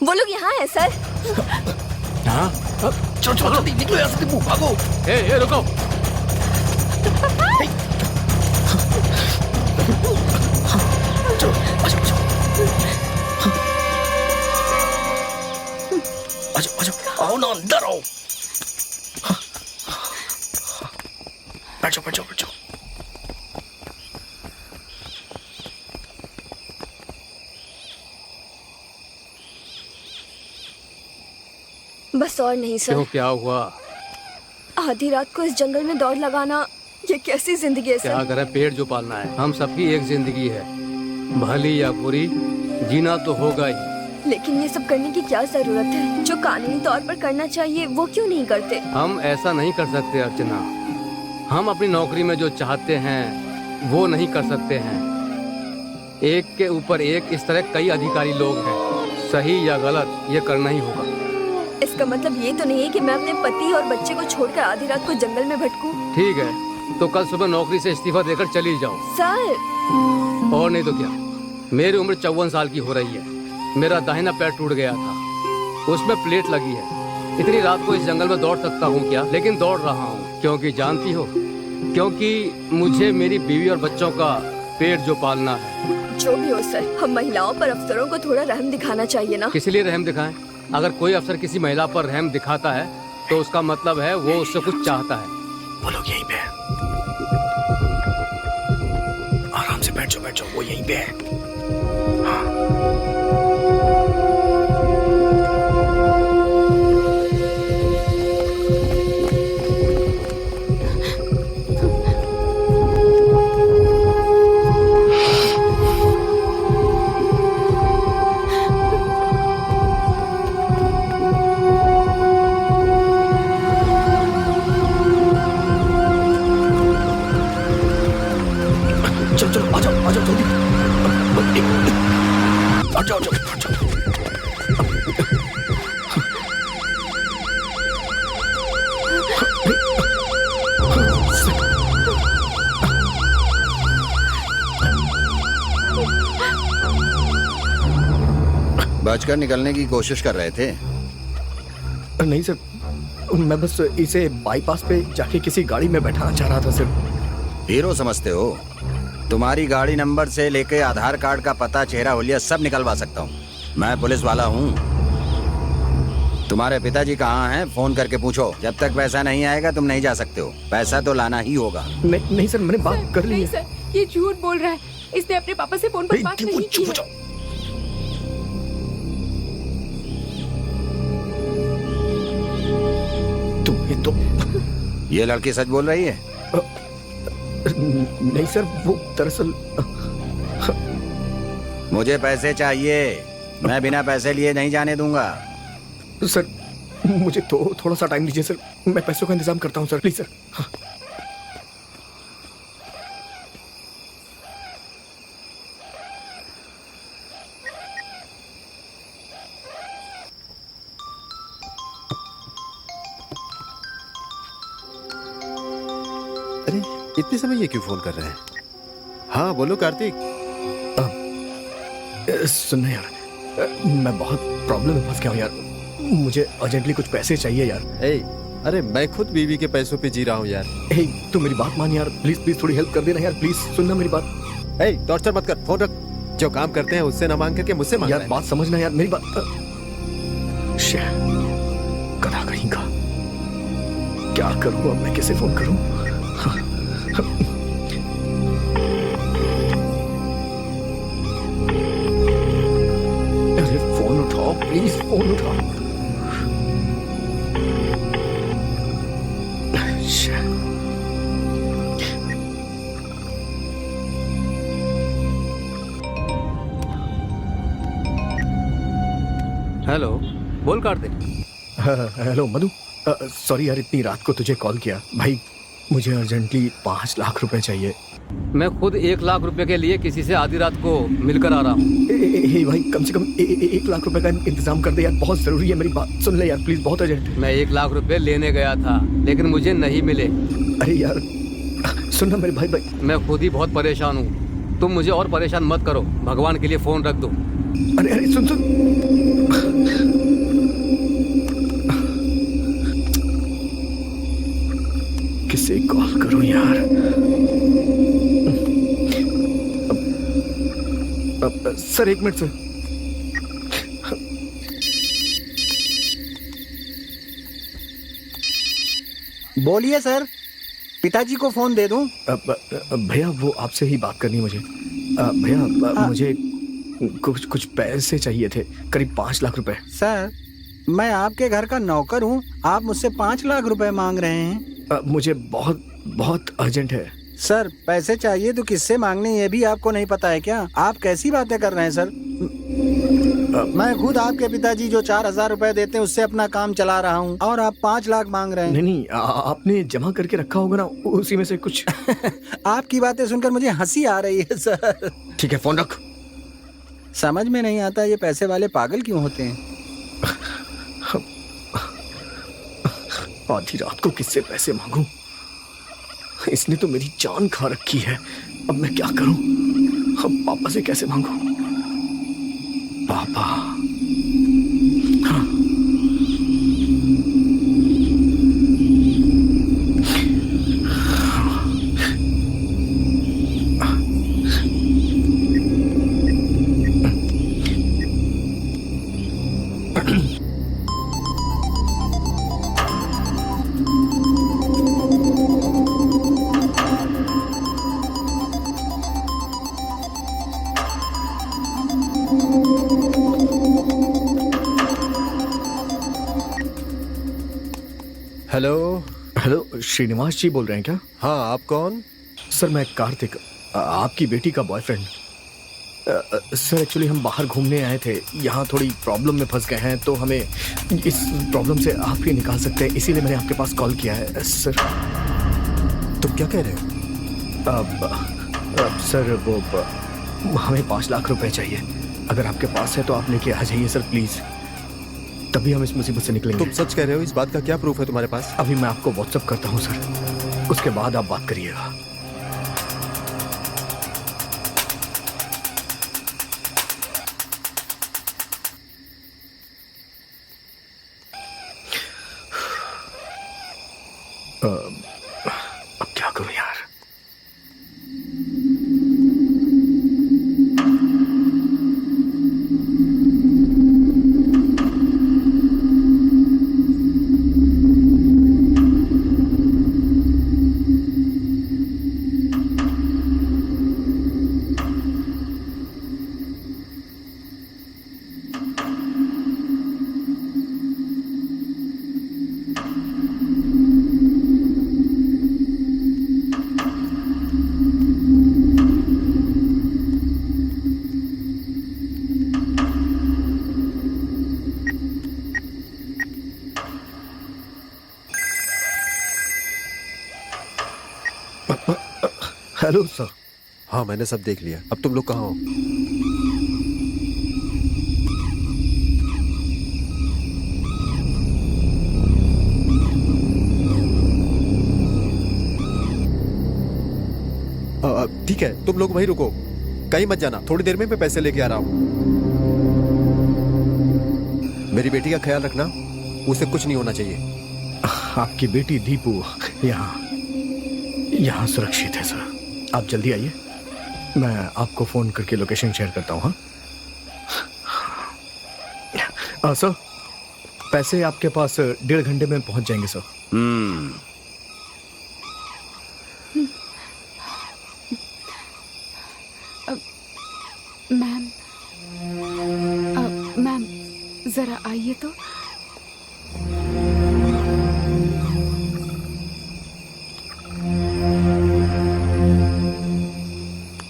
वो लोग यहाँ है सर। हाँ? चलो जल्दी निकलो यहाँ से दीपू, भागो। रुको। चलो आ जाओ। जाओ आ जाओ, आओ ना अंदर आओ। बैठ जाओ बैठ जाओ बैठ जाओ। बस और नहीं सर। क्यों, क्या हुआ? आधी रात को इस जंगल में दौड़ लगाना, ये कैसी जिंदगी है क्या सर? करें, पेड़ जो पालना है। हम सबकी एक जिंदगी है, भली या बुरी, जीना तो होगा ही। लेकिन ये सब करने की क्या जरूरत है? जो कानूनी तौर पर करना चाहिए वो क्यों नहीं करते? हम ऐसा नहीं कर सकते अर्चना। हम अपनी नौकरी में जो चाहते हैं वो नहीं कर सकते हैं। एक के ऊपर एक इस तरह कई अधिकारी लोग हैं। सही या गलत ये करना ही होगा। इसका मतलब ये तो नहीं है कि मैं अपने पति और बच्चे को छोड़कर आधी रात को जंगल में भटकूं? ठीक है, तो कल सुबह नौकरी से इस्तीफा देकर चली जाओ। सर, और नहीं तो क्या। मेरी उम्र 54 साल की हो रही है। मेरा दाहिना पैर टूट गया था, उसमें प्लेट लगी है। इतनी रात को इस जंगल में दौड़ सकता हूँ क्या? लेकिन दौड़ रहा हूँ। क्योंकि जानती हो, क्योंकि मुझे मेरी बीवी और बच्चों का पेट जो पालना है। जो भी हो सर, हम महिलाओं पर अफसरों को थोड़ा रहम दिखाना चाहिए ना। किस लिए रहम दिखाएं? अगर कोई अफसर किसी महिला पर रहम दिखाता है तो उसका मतलब है वो उससे कुछ चाहता है। वो लोग यहीं पे हैं। आराम से बैठ जाओ, वो यहीं पे है। चलो चलो आ जाओ जल्दी। आ जाओ आ जाओ। बचकर निकलने की कोशिश कर रहे थे? नहीं सर, मैं बस इसे बाईपास पे जाके किसी गाड़ी में बैठाना चाह रहा था सर। हीरो समझते हो? तुम्हारी गाड़ी नंबर से लेके आधार कार्ड का पता, चेहरा, हुलिया सब निकलवा सकता हूँ। मैं पुलिस वाला हूँ। तुम्हारे पिताजी कहाँ हैं? फोन करके पूछो। जब तक पैसा नहीं आएगा तुम नहीं जा सकते हो। पैसा तो लाना ही होगा। नहीं सर, मैंने बात कर ली नहीं है। सर, ये झूठ बोल रहा है। इसने अपने पापा से फोन पर बात नहीं की है। तुम्हें तो ये लड़की सच बोल रही है? नहीं सर, वो दरअसल मुझे पैसे चाहिए। मैं बिना पैसे लिए नहीं जाने दूंगा। सर मुझे तो थोड़ा सा टाइम दीजिए सर, मैं पैसों का इंतजाम करता हूँ सर, प्लीज सर। हाँ। अरे इतने समय ये क्यों फोन कर रहे हैं? हाँ बोलो कार्तिक। सुनना यार, मैं बहुत प्रॉब्लम में फंस गया हूँ यार। मुझे अर्जेंटली कुछ पैसे चाहिए यार। अरे मैं खुद बीवी के पैसों पे जी रहा हूँ यार। तू मेरी बात मान यार, प्लीज प्लीज थोड़ी हेल्प कर देना यार, प्लीज सुनना मेरी बात। टॉर्चर मत कर, फोन रख। जो काम करते हैं उससे ना मांग करके मुझसे मांग यार बात समझना यार, मेरी बात। गधा कहीं का, क्या करूँ अब मैं, कैसे फोन करूँ? अरे फोन उठाओ प्लीज, फोन उठाओ। हेलो, बोल कार्तिक। हेलो मधु, सॉरी यार इतनी रात को तुझे कॉल किया। भाई मुझे अर्जेंटली 5 लाख रुपए चाहिए। मैं खुद 1 लाख रुपए के लिए किसी से आधी रात को मिलकर आ रहा हूँ। भाई कम से कम 1 लाख रुपए का इंतजाम कर दे यार, बहुत जरूरी है। मेरी बात सुन ले यार प्लीज, बहुत अर्जेंट है। मैं 1 लाख रुपए लेने गया था लेकिन मुझे नहीं मिले। अरे यार सुनना मेरे भाई। मैं खुद ही बहुत परेशान हूँ, तुम मुझे और परेशान मत करो। भगवान के लिए फोन रख दो। अरे सुन किसे कॉल करूं यार? Sir 1 minute sir. बोलिए सर, पिताजी को फोन दे दूं? भैया वो आपसे ही बात करनी है मुझे। भैया मुझे कुछ पैसे चाहिए थे, करीब 5 लाख रुपए। सर, मैं आपके घर का नौकर हूँ, आप मुझसे 5 लाख रुपए मांग रहे हैं? मुझे बहुत बहुत अर्जेंट है। सर, पैसे चाहिए तो किससे मांगने ये भी आपको नहीं पता है क्या? आप कैसी बातें कर रहे हैं सर? मैं खुद आपके पिताजी जो 4,000 रुपए देते हैं उससे अपना काम चला रहा हूँ, और आप 5 लाख मांग रहे हैं। नहीं, आपने जमा करके रखा होगा ना, उसी में से कुछ। आपकी बातें सुनकर मुझे हंसी आ रही है सर। ठीक है, फोन रख। समझ में नहीं आता ये पैसे वाले पागल क्यों होते हैं। आधी रात को किससे पैसे मांगूं? इसने तो मेरी जान खा रखी है। अब मैं क्या करूं? अब पापा से कैसे मांगूं? पापा। हाँ। हेलो। हेलो, श्रीनिवास जी बोल रहे हैं क्या? हाँ, आप कौन? सर मैं कार्तिक, आपकी बेटी का बॉयफ्रेंड। सर एक्चुअली हम बाहर घूमने आए थे, यहाँ थोड़ी प्रॉब्लम में फंस गए हैं, तो हमें इस प्रॉब्लम से आप ही निकाल सकते हैं, इसीलिए मैंने आपके पास कॉल किया है। सर तुम क्या कह रहे हो? सर वो हमें 5 लाख रुपए चाहिए। अगर आपके पास है तो आप लेके आ जाइए सर प्लीज, तभी हम इस मुसीबत से निकलेंगे। तुम सच कह रहे हो? इस बात का क्या प्रूफ है तुम्हारे पास? अभी मैं आपको व्हाट्सएप करता हूँ सर, उसके बाद आप बात करिएगा। अब क्या करूं यार? Hello sir. हाँ, मैंने सब देख लिया। अब तुम लोग कहाँ हो? ठीक है, तुम लोग वहीं रुको, कहीं मत जाना। थोड़ी देर में मैं पैसे लेके आ रहा हूँ। मेरी बेटी का ख्याल रखना, उसे कुछ नहीं होना चाहिए। आपकी बेटी दीपू यहाँ सुरक्षित है सर, आप जल्दी आइए। मैं आपको फोन करके लोकेशन शेयर करता हूँ। हाँ सर, पैसे आपके पास 1.5 घंटे में पहुंच जाएंगे सर। मैम जरा आइए तो।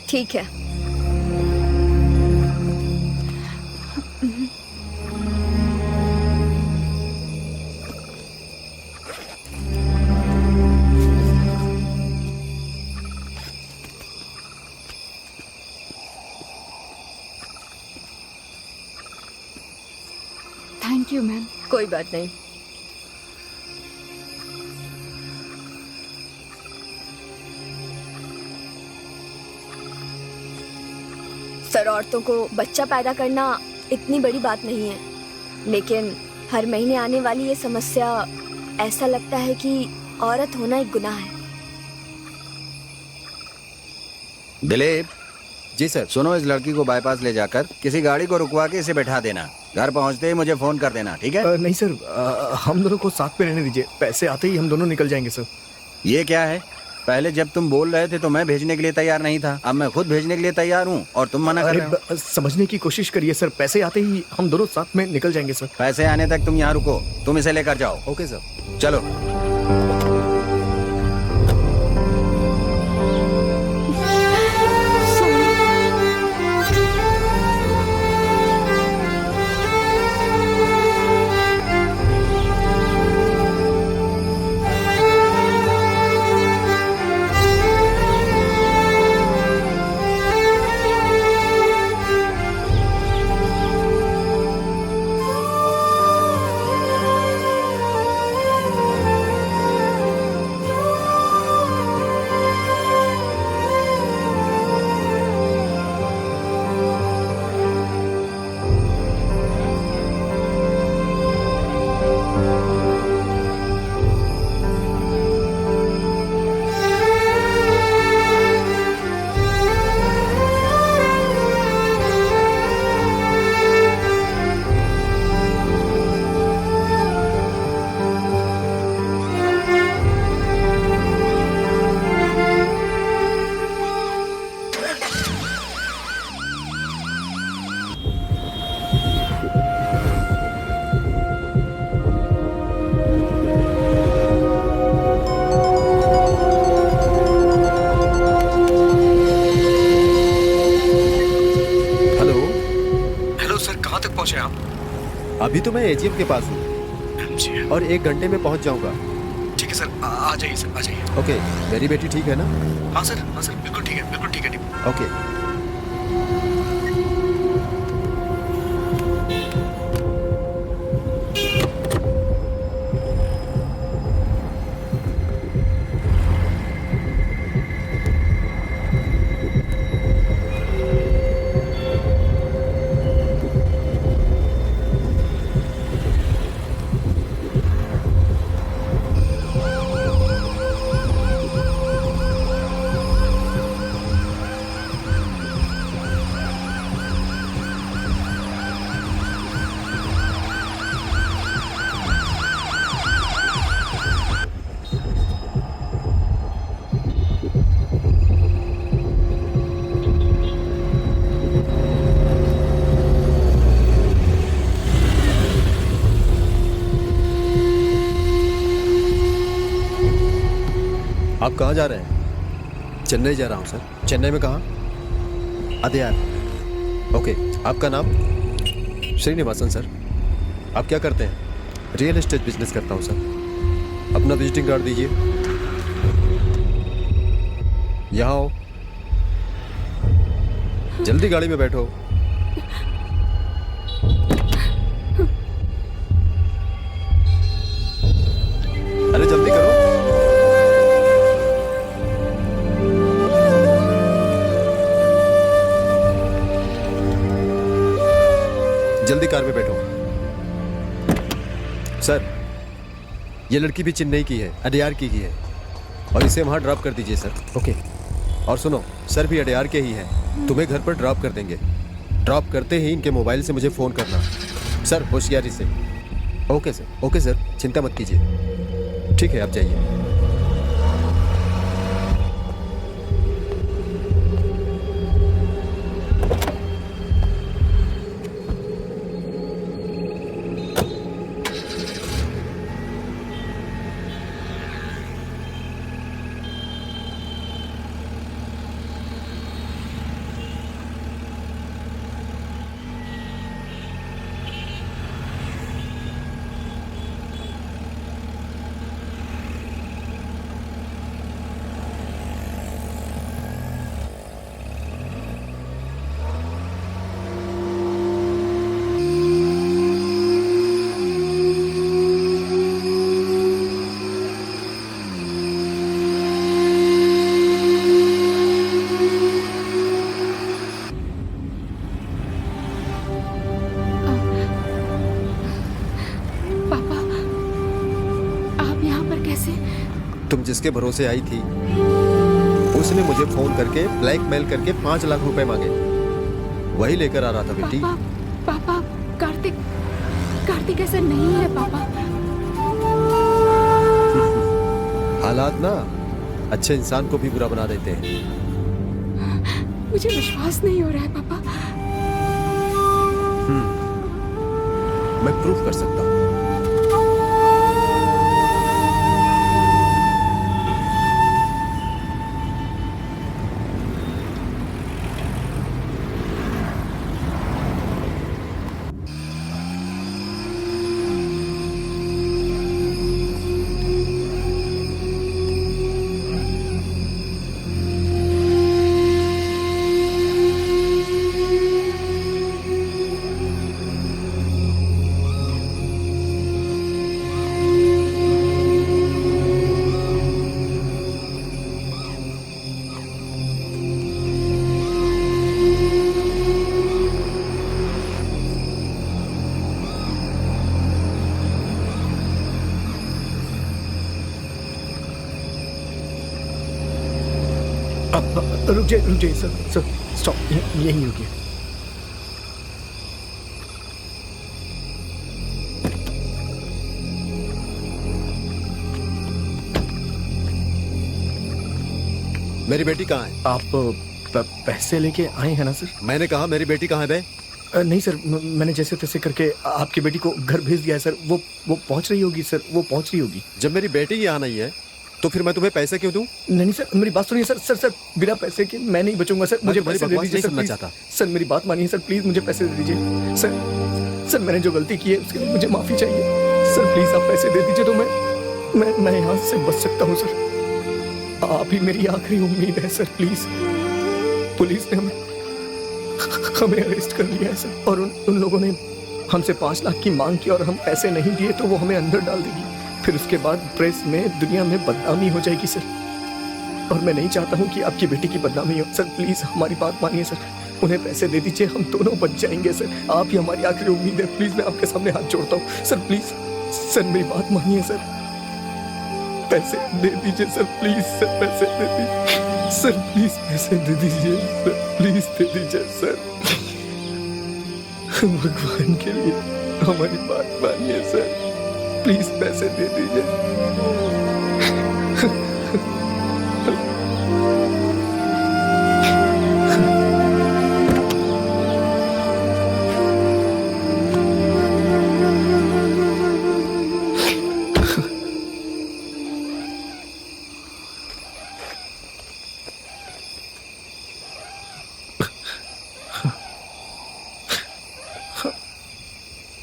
ठीक है। Thank you ma'am. कोई बात नहीं। सर, औरतों को बच्चा पैदा करना इतनी बड़ी बात नहीं है, लेकिन हर महीने आने वाली ये समस्या, ऐसा लगता है कि औरत होना एक गुनाह है। दिलीप जी सर। सुनो, इस लड़की को बाईपास ले जाकर किसी गाड़ी को रुकवा के इसे बैठा देना। घर पहुंचते ही मुझे फोन कर देना, ठीक है? नहीं सर, हम दोनों को साथ में रहने दीजिए। पैसे आते ही हम दोनों निकल जाएंगे सर। ये क्या है? पहले जब तुम बोल रहे थे तो मैं भेजने के लिए तैयार नहीं था, अब मैं खुद भेजने के लिए तैयार हूँ और तुम मना कर रहे हो। समझने की कोशिश करिए सर, पैसे आते ही हम दोनों साथ में निकल जाएंगे सर। पैसे आने तक तुम यहाँ रुको, तुम इसे लेकर जाओ। Okay sir. चलो। अभी तो मैं एजीएम के पास हूँ और 1 घंटे में पहुँच जाऊँगा। ठीक है सर, आ जाइए सर, आ जाइए। ओके, मेरी बेटी ठीक है ना? हाँ सर, बिल्कुल ठीक है, बिल्कुल ठीक है। ओके। आप कहाँ जा रहे हैं? चेन्नई जा रहा हूँ सर। चेन्नई में कहाँ? अदयार। ओके, आपका नाम? श्रीनिवासन सर। आप क्या करते हैं? रियल एस्टेट बिजनेस करता हूँ सर। अपना विजिटिंग कार्ड दीजिए। यहाँ आओ, जल्दी गाड़ी में बैठो। अरे जल्दी करो। जल्दी कार में बैठो। सर, ये लड़की भी चेन्नई की है, अडयार की ही है, और इसे वहाँ ड्रॉप कर दीजिए सर। ओके। और सुनो, सर भी अडयार के ही हैं, तुम्हें घर पर ड्रॉप कर देंगे। ड्रॉप करते ही इनके मोबाइल से मुझे फ़ोन करना। सर, होशियारी से। ओके सर, ओके सर, चिंता मत कीजिए। ठीक है, आप जाइए। तुम जिसके भरोसे आई थी उसने मुझे फोन करके ब्लैकमेल करके 5 लाख रुपए मांगे, वही लेकर आ रहा था बेटी। पापा, कार्तिक कार्तिक ऐसा नहीं है पापा। हालात ना अच्छे इंसान को भी बुरा बना देते हैं। मुझे विश्वास नहीं हो रहा है पापा। मैं प्रूफ कर सकता हूँ। रुक जाइए सर, सर स्टॉप, यहीं रुकिए। मेरी बेटी कहाँ है? आप पैसे लेके आए हैं ना सर? मैंने कहा मेरी बेटी कहाँ है बे? नहीं सर, मैंने जैसे तैसे करके आपकी बेटी को घर भेज दिया है सर। वो पहुंच रही होगी सर, वो पहुंच रही होगी। जब मेरी बेटी यहाँ नहीं है तो फिर मैं तुम्हें पैसे क्यों दूं? नहीं सर, मेरी बात सुनिए सर। सर बिना पैसे के मैं नहीं बचूंगा सर। मुझे पैसे दे दीजिए सर, प्लीज। सर मेरी बात मानिए सर, प्लीज मुझे पैसे दे दीजिए सर। मैंने जो गलती की है उसके लिए मुझे माफी चाहिए सर। प्लीज आप पैसे दे दीजिए तो मैं यहाँ से बच सकता हूँ सर। आप ही मेरी आखिरी उम्मीद है सर, प्लीज। पुलिस ने हमें अरेस्ट कर लिया है सर, और उन लोगों ने हमसे 5 लाख की मांग की और हम पैसे नहीं दिए तो वो हमें अंदर डाल देगी। फिर उसके बाद प्रेस में, दुनिया में बदनामी हो जाएगी सर, और मैं नहीं चाहता हूँ कि आपकी बेटी की बदनामी हो सर। प्लीज हमारी बात मानिए सर, उन्हें पैसे दे दीजिए, हम दोनों बच जाएंगे सर। आप ही हमारी आखिरी उम्मीद है, प्लीज मैं आपके सामने हाथ जोड़ता हूँ सर। प्लीज सर मेरी बात मानिए सर, पैसे दे दीजिए सर, प्लीज सर पैसे दे दीजिए सर, प्लीज पैसे दे दीजिए सर, प्लीज दे दीजिए सर। भगवान के लिए हमारी बात मानिए सर, प्लीज पैसे दे दीजिए।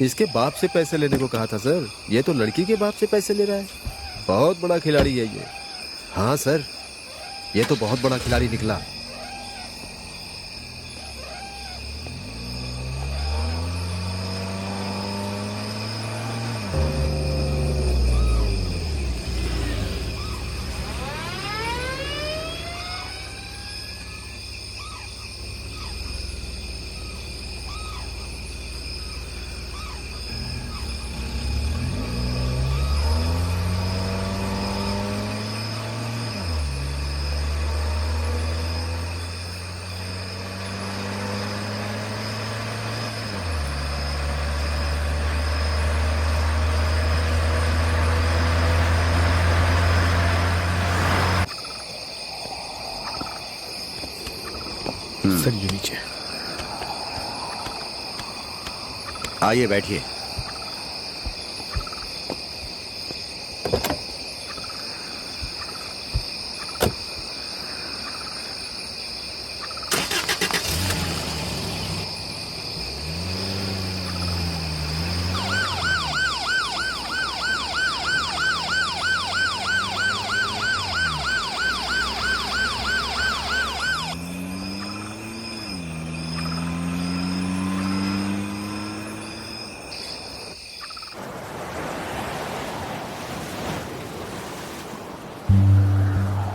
इसके बाप से पैसे लेने को कहा था सर। ये तो लड़की के बाप से पैसे ले रहा है। बहुत बड़ा खिलाड़ी है ये। हाँ सर, ये तो बहुत बड़ा खिलाड़ी निकला। सर ये नीचे आइए बैठिए।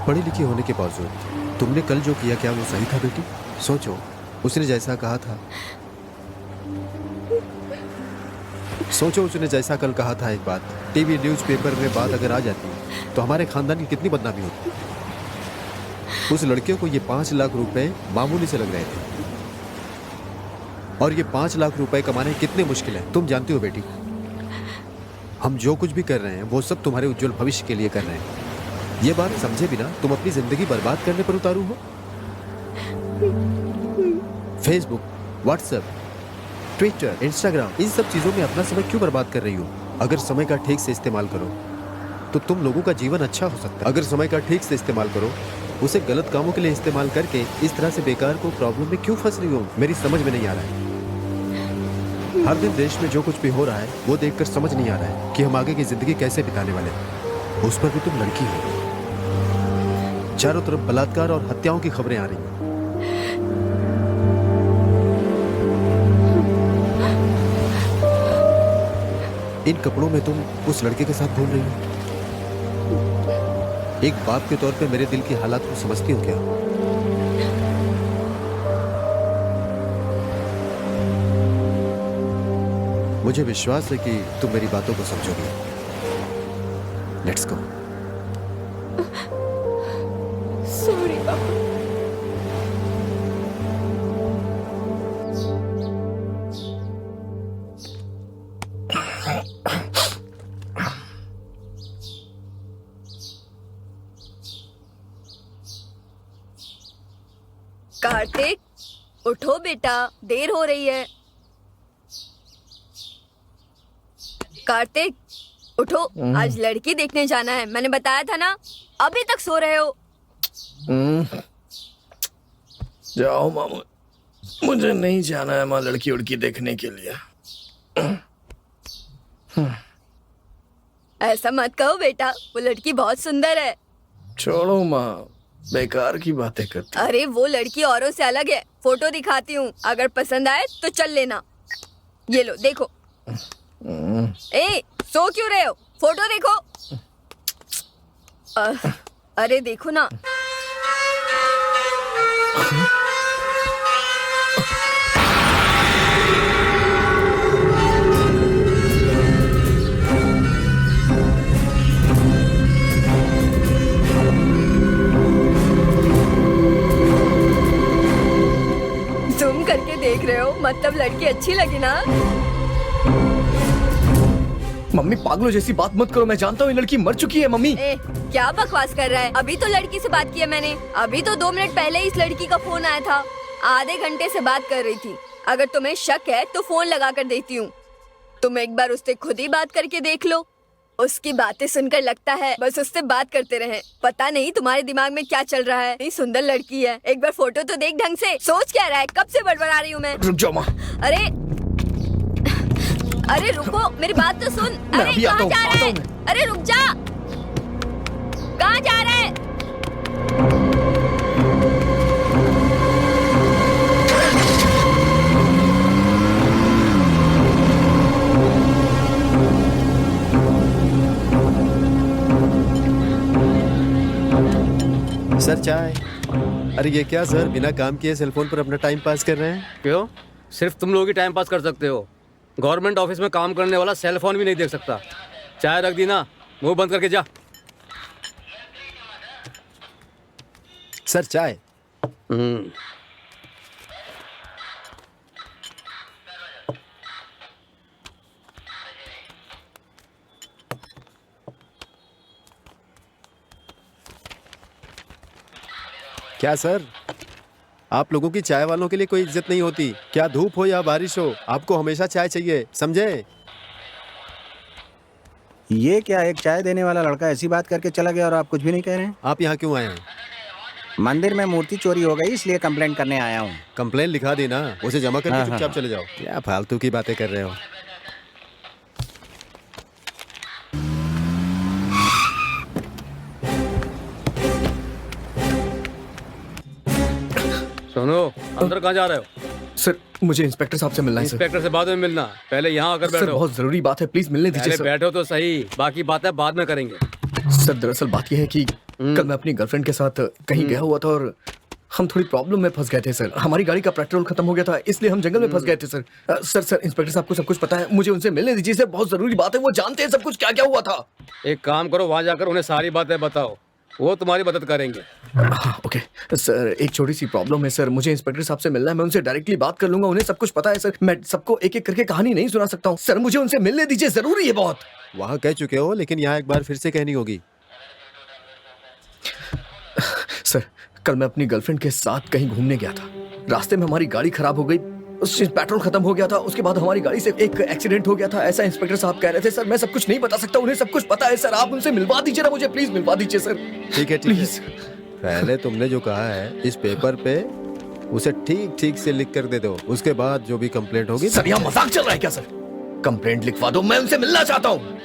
पढ़ी लिखी होने के बावजूद तुमने कल जो किया, क्या वो सही था बेटी? सोचो, उसने जैसा कहा था, सोचो उसने जैसा कल कहा था, एक बात टीवी न्यूज़पेपर में बात अगर आ जाती तो हमारे खानदान की कितनी बदनामी होती। उस लड़के को ये 5 लाख रुपए मामूली से लग रहे थे, और ये 5 लाख रुपए कमाने कितने मुश्किल है तुम जानती हो बेटी। हम जो कुछ भी कर रहे हैं वो सब तुम्हारे उज्जवल भविष्य के लिए कर रहे हैं। ये बात समझे बिना तुम अपनी जिंदगी बर्बाद करने पर उतारू हो। फेसबुक, व्हाट्सएप, ट्विटर, इंस्टाग्राम, इन सब चीजों में अपना समय क्यों बर्बाद कर रही हो? अगर समय का ठीक से इस्तेमाल करो तो तुम लोगों का जीवन अच्छा हो सकता है। अगर समय का ठीक से इस्तेमाल करो, उसे गलत कामों के लिए इस्तेमाल करके इस तरह से बेकार को प्रॉब्लम में क्यों फंस रही हो? मेरी समझ में नहीं आ रहा है। हर दिन देश में जो कुछ भी हो रहा है वो देखकर समझ नहीं आ रहा है कि हम आगे की जिंदगी कैसे बिताने वाले हैं। उस पर भी तुम लड़की हो। चारों तरफ बलात्कार और हत्याओं की खबरें आ रही हैं। इन कपड़ों में तुम उस लड़के के साथ घूम रही हो। एक बाप के तौर पे मेरे दिल की हालात को समझती हो क्या? मुझे विश्वास है कि तुम मेरी बातों को समझोगी। Let's go. सॉरी पापा। कार्तिक, उठो बेटा, देर हो रही है। कार्तिक, उठो, आज लड़की देखने जाना है। मैंने बताया था ना, अभी तक सो रहे हो। जाओ मामू, मुझे नहीं जाना है माँ लड़की उड़की देखने के लिए। ऐसा मत कहो बेटा, वो लड़की बहुत सुंदर है। छोड़ो माँ, बेकार की बातें करती। अरे वो लड़की औरों से अलग है। फोटो दिखाती हूँ, अगर पसंद आए तो चल लेना। ये लो, देखो। ए, सो क्यों रहे हो? फोटो देखो। अरे देखो ना। जूम करके देख रहे हो, मतलब लड़की अच्छी लगी ना? मम्मी पागलों जैसी बात मत करो। मैं जानता हूँ ये लड़की मर चुकी है मम्मी। ए, क्या बकवास कर रहा है? अभी तो लड़की से बात की है मैंने। अभी तो 2 मिनट पहले इस लड़की का फोन आया था। आधे घंटे से बात कर रही थी। अगर तुम्हें शक है तो फोन लगा कर देती हूँ। तुम एक बार उससे खुद ही बात करके देख लो। उसकी बातें सुनकर लगता है बस उससे बात करते रहे। पता नहीं तुम्हारे दिमाग में क्या चल रहा है। इतनी सुंदर लड़की है, एक बार फोटो तो देख ढंग से। सोच क्या रहा है? कब से बड़बड़ा रही हूँ मैं। रुक जाओ माँ। अरे रुको, मेरी बात तो सुन। अरे कहाँ जा रहा है? अरे रुक जा। कहाँ जा रहा है? सर चाय। अरे ये क्या सर, बिना काम किए सेलफोन पर अपना टाइम पास कर रहे हैं? क्यों? सिर्फ तुम लोग ही टाइम पास कर सकते हो। गवर्नमेंट ऑफिस में काम करने वाला सेल फोन भी नहीं देख सकता। चाय रख दी ना, मुंह बंद करके जा। सर चाय। क्या सर, आप लोगों की चाय वालों के लिए कोई इज्जत नहीं होती क्या? धूप हो या बारिश हो, आपको हमेशा चाय चाहिए, समझे? ये क्या, एक चाय देने वाला लड़का ऐसी बात करके चला गया और आप कुछ भी नहीं कह रहे हैं? आप यहाँ क्यों आए हैं? मंदिर में मूर्ति चोरी हो गई, इसलिए कंप्लेंट करने आया हूँ। कंप्लेन लिखा दी ना, उसे जमा करके हाँ, चुपचाप हाँ। चले जाओ। क्या फालतू की बातें कर रहे हो? सुनो, अंदर कहाँ जा रहे हो? सर मुझे इंस्पेक्टर साहब से मिलना है सर। इंस्पेक्टर से बाद में मिलना, पहले यहाँ आकर सर बैठो। बहुत जरूरी बात है, प्लीज मिलने दीजिए पहले सर। बैठो तो सही, बाकी बातें बाद में करेंगे। सर दरअसल बात यह है कि कल मैं अपनी गर्लफ्रेंड के साथ कहीं गया हुआ था और हम थोड़ी प्रॉब्लम में फंस गए थे सर। हमारी गाड़ी का पेट्रोल खत्म हो गया था, इसलिए हम जंगल में फंस गए थे सर। सर इंस्पेक्टर साहब को सब कुछ पता है, मुझे उनसे मिलने दीजिए सर, बहुत जरूरी बात है। वो जानते हैं सब कुछ क्या क्या हुआ था। एक काम करो, वहां जाकर उन्हें सारी बातें बताओ, वो तुम्हारी मदद करेंगे। ओके सर, एक छोटी सी प्रॉब्लम है सर, मुझे इंस्पेक्टर साहब से मिलना है। मैं उनसे डायरेक्टली बात कर लूंगा, उन्हें सब कुछ पता है सर। मैं सबको एक एक करके कहानी नहीं सुना सकता हूँ सर, मुझे उनसे मिलने दीजिए, जरूरी है बहुत। वहाँ कह चुके हो, लेकिन यहाँ एक बार फिर से कहनी होगी। सर, कल मैं अपनी गर्लफ्रेंड के साथ कहीं घूमने गया था। रास्ते में हमारी गाड़ी खराब हो गई, उससे पेट्रोल खत्म हो गया था। उसके बाद हमारी गाड़ी से एक एक्सीडेंट हो गया था, ऐसा इंस्पेक्टर साहब कह रहे थे। सर, मैं सब कुछ नहीं बता सकता, उन्हें सब कुछ पता है। सर, आप उनसे मिलवा दीजिए ना मुझे, प्लीज मिलवा दीजिए सर। ठीक है, प्लीज। पहले तुमने जो कहा है इस पेपर पे उसे ठीक ठीक से लिख कर दे दो। उसके बाद जो भी कंप्लेंट होगी। सर, यहाँ मजाक चल रहा है क्या सर? कंप्लेंट लिखवा दो, मैं उनसे मिलना चाहता हूँ।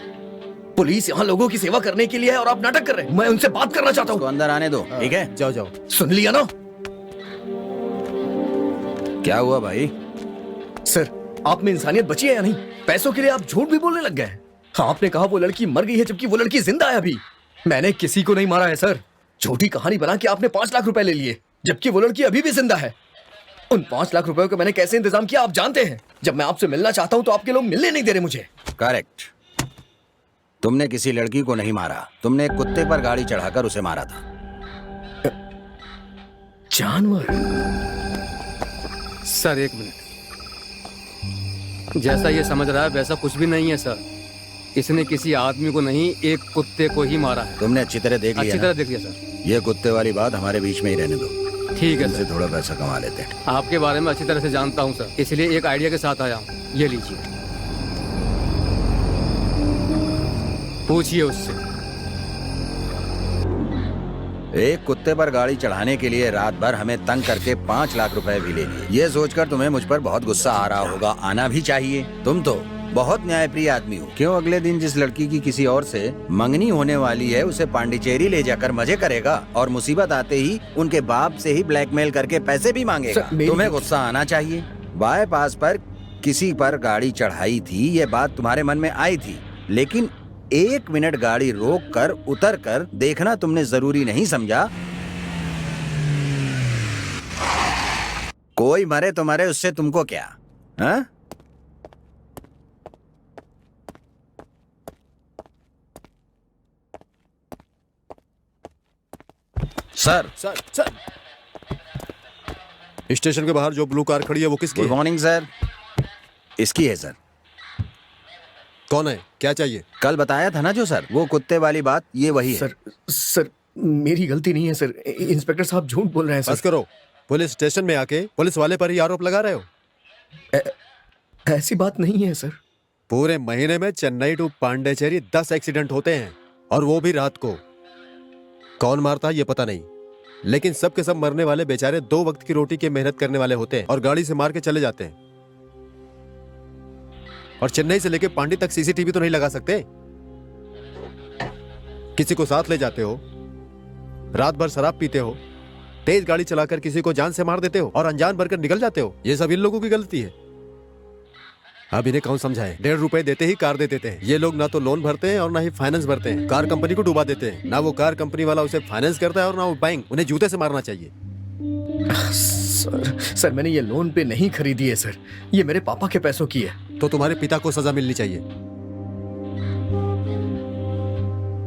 पुलिस यहाँ लोगों की सेवा करने के लिए है और आप नाटक कर रहे हैं। मैं उनसे बात करना चाहता हूँ। अंदर आने दो, ठीक है? जाओ जाओ। सुन लिया ना? क्या हुआ भाई? सर, आप में इंसानियत बची है या नहीं? पैसों के लिए आप झूठ भी बोलने लग गए हैं। हाँ, आपने कहा वो लड़की मर गई है, जबकि वो लड़की जिंदा है अभी। मैंने किसी को नहीं मारा है सर। झूठी कहानी बना के आपने 5 लाख रुपए ले लिए, जबकि वो लड़की अभी भी जिंदा है। उन 5 लाख रुपए का मैंने कैसे इंतजाम किया आप जानते हैं। जब मैं आपसे मिलना चाहता हूँ तो आपके लोग मिलने नहीं दे रहे मुझे। करेक्ट। तुमने किसी लड़की को नहीं मारा, तुमने एक कुत्ते पर गाड़ी चढ़ाकर उसे मारा था। जानवर? सर, एक मिनट। जैसा ये समझ रहा है वैसा कुछ भी नहीं है सर। इसने किसी आदमी को नहीं, एक कुत्ते को ही मारा है। तुमने अच्छी तरह देख लिया अच्छी ना? तरह देख लिया सर। ये कुत्ते वाली बात हमारे बीच में ही रहने दो। ठीक है इनसे सर। थोड़ा पैसा कमा लेते हैं। आपके बारे में अच्छी तरह से जानता हूँ सर, इसलिए एक आइडिया के साथ आया हूँ। ये लीजिए, पूछिए उससे। एक कुत्ते पर गाड़ी चढ़ाने के लिए रात भर हमें तंग करके 5 लाख रुपए भी ले लिए। ये सोचकर तुम्हें मुझ पर बहुत गुस्सा आ रहा होगा, आना भी चाहिए। तुम तो बहुत न्यायप्रिय आदमी हो। क्यों अगले दिन जिस लड़की की किसी और से मंगनी होने वाली है उसे पांडिचेरी ले जाकर मजे करेगा और मुसीबत आते ही उनके बाप से ही ब्लैकमेल करके पैसे भी मांगेगा? तुम्हें गुस्सा आना चाहिए। बाईपास पर किसी पर गाड़ी चढ़ाई थी, ये बात तुम्हारे मन में आई थी, लेकिन 1 मिनट गाड़ी रोक कर उतर कर देखना तुमने जरूरी नहीं समझा? कोई मरे तो मरे, उससे तुमको क्या? हाँ? सर, स्टेशन के बाहर जो ब्लू कार खड़ी है वो किसकी गुड है? Morning sir. इसकी है सर। कौन है, क्या चाहिए? कल बताया था ना जो सर, वो कुत्ते वाली बात, ये वही है। सर, मेरी गलती नहीं है सर। इंस्पेक्टर साहब झूठ बोल रहे हैं बस सर। करो। पुलिस स्टेशन में आके पुलिस वाले पर ही आरोप लगा रहे हो। ऐसी बात नहीं है सर। पूरे महीने में चेन्नई टू पांडिचेरी 10 एक्सीडेंट होते हैं, और वो भी रात को। कौन मारता है ये पता नहीं, लेकिन सब के सब मरने वाले बेचारे 2 वक्त की रोटी की मेहनत करने वाले होते हैं और गाड़ी से मार के चले जाते हैं। और चेन्नई से लेके पांडी तक सीसीटीवी तो नहीं लगा सकते। किसी को साथ ले जाते हो, रात भर शराब पीते हो, तेज गाड़ी चलाकर किसी को जान से मार देते हो और अनजान बनकर निकल जाते हो। ये सब इन लोगों की गलती है। अब इन्हें कौन समझाए? 1.5 रुपए देते ही कार दे देते हैं। ये लोग ना तो लोन भरते हैं और ना ही फाइनेंस भरते हैं। कार कंपनी को डुबा देते हैं। ना वो कार कंपनी वाला उसे फाइनेंस करता है और ना वो बैंक। उन्हें जूते से मारना चाहिए। सर, मैंने ये लोन पे नहीं खरीदी है सर। ये मेरे पापा के पैसों की है। तो तुम्हारे पिता को सजा मिलनी चाहिए।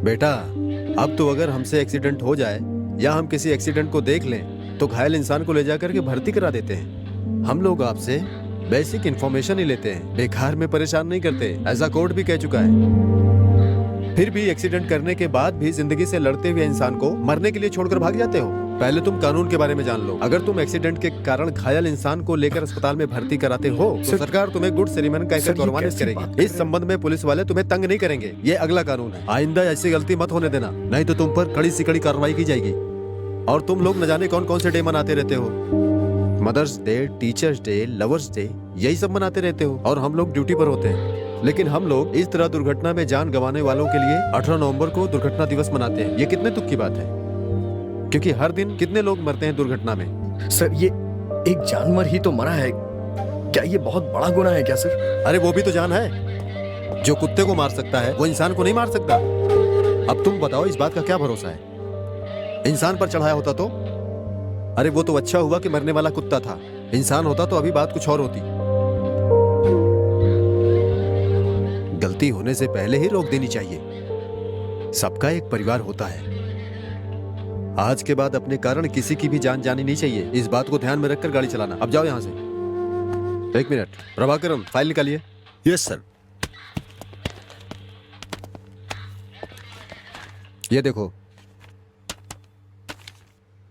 बेटा, अब तो अगर हमसे एक्सीडेंट हो जाए या हम किसी एक्सीडेंट को देख लें तो घायल इंसान को ले जाकर के भर्ती करा देते हैं। हम लोग आपसे बेसिक इंफॉर्मेशन ही लेते हैं, बेकार में परेशान नहीं करते। ऐसा कोर्ट भी कह चुका है। फिर भी एक्सीडेंट करने के बाद भी जिंदगी से लड़ते हुए इंसान को मरने के लिए छोड़कर भाग जाते हो। पहले तुम कानून के बारे में जान लो। अगर तुम एक्सीडेंट के कारण घायल इंसान को लेकर अस्पताल में भर्ती कराते हो तो सरकार तुम्हें गुड सेरेमनी कहकर गौरवान्वित करेगी। इस संबंध में पुलिस वाले तुम्हें तंग नहीं करेंगे। ये अगला कानून है। आइंदा ऐसी गलती मत होने देना, नहीं तो तुम पर कड़ी से कड़ी कार्रवाई की जाएगी। और तुम लोग न जाने कौन कौन से डे मनाते रहते हो। Mothers day, teachers day, lovers day, यही सब मनाते रहते हो और हम लोग ड्यूटी पर होते हैं। लेकिन हम लोग इस तरह दुर्घटना में जान गंवाने वालों के लिए 18 नवंबर को दुर्घटना दिवस मनाते हैं। ये कितने दुख की बात है, क्योंकि हर दिन कितने लोग मरते हैं दुर्घटना में। सर, ये एक जानवर ही तो मरा है, क्या ये बहुत बड़ा गुनाह है क्या सर? अरे वो भी तो जान है। जो कुत्ते को मार सकता है वो इंसान को नहीं मार सकता। अब तुम बताओ, इस बात का क्या भरोसा है? इंसान पर चढ़ाया होता तो? अरे वो तो अच्छा हुआ कि मरने वाला कुत्ता था। इंसान होता तो अभी बात कुछ और होती। गलती होने से पहले ही रोक देनी चाहिए। सबका एक परिवार होता है। आज के बाद अपने कारण किसी की भी जान जानी नहीं चाहिए। इस बात को ध्यान में रखकर गाड़ी चलाना। अब जाओ यहां से। 1 मिनट, प्रभाकरन फाइल निकालिए। Yes sir. ये देखो,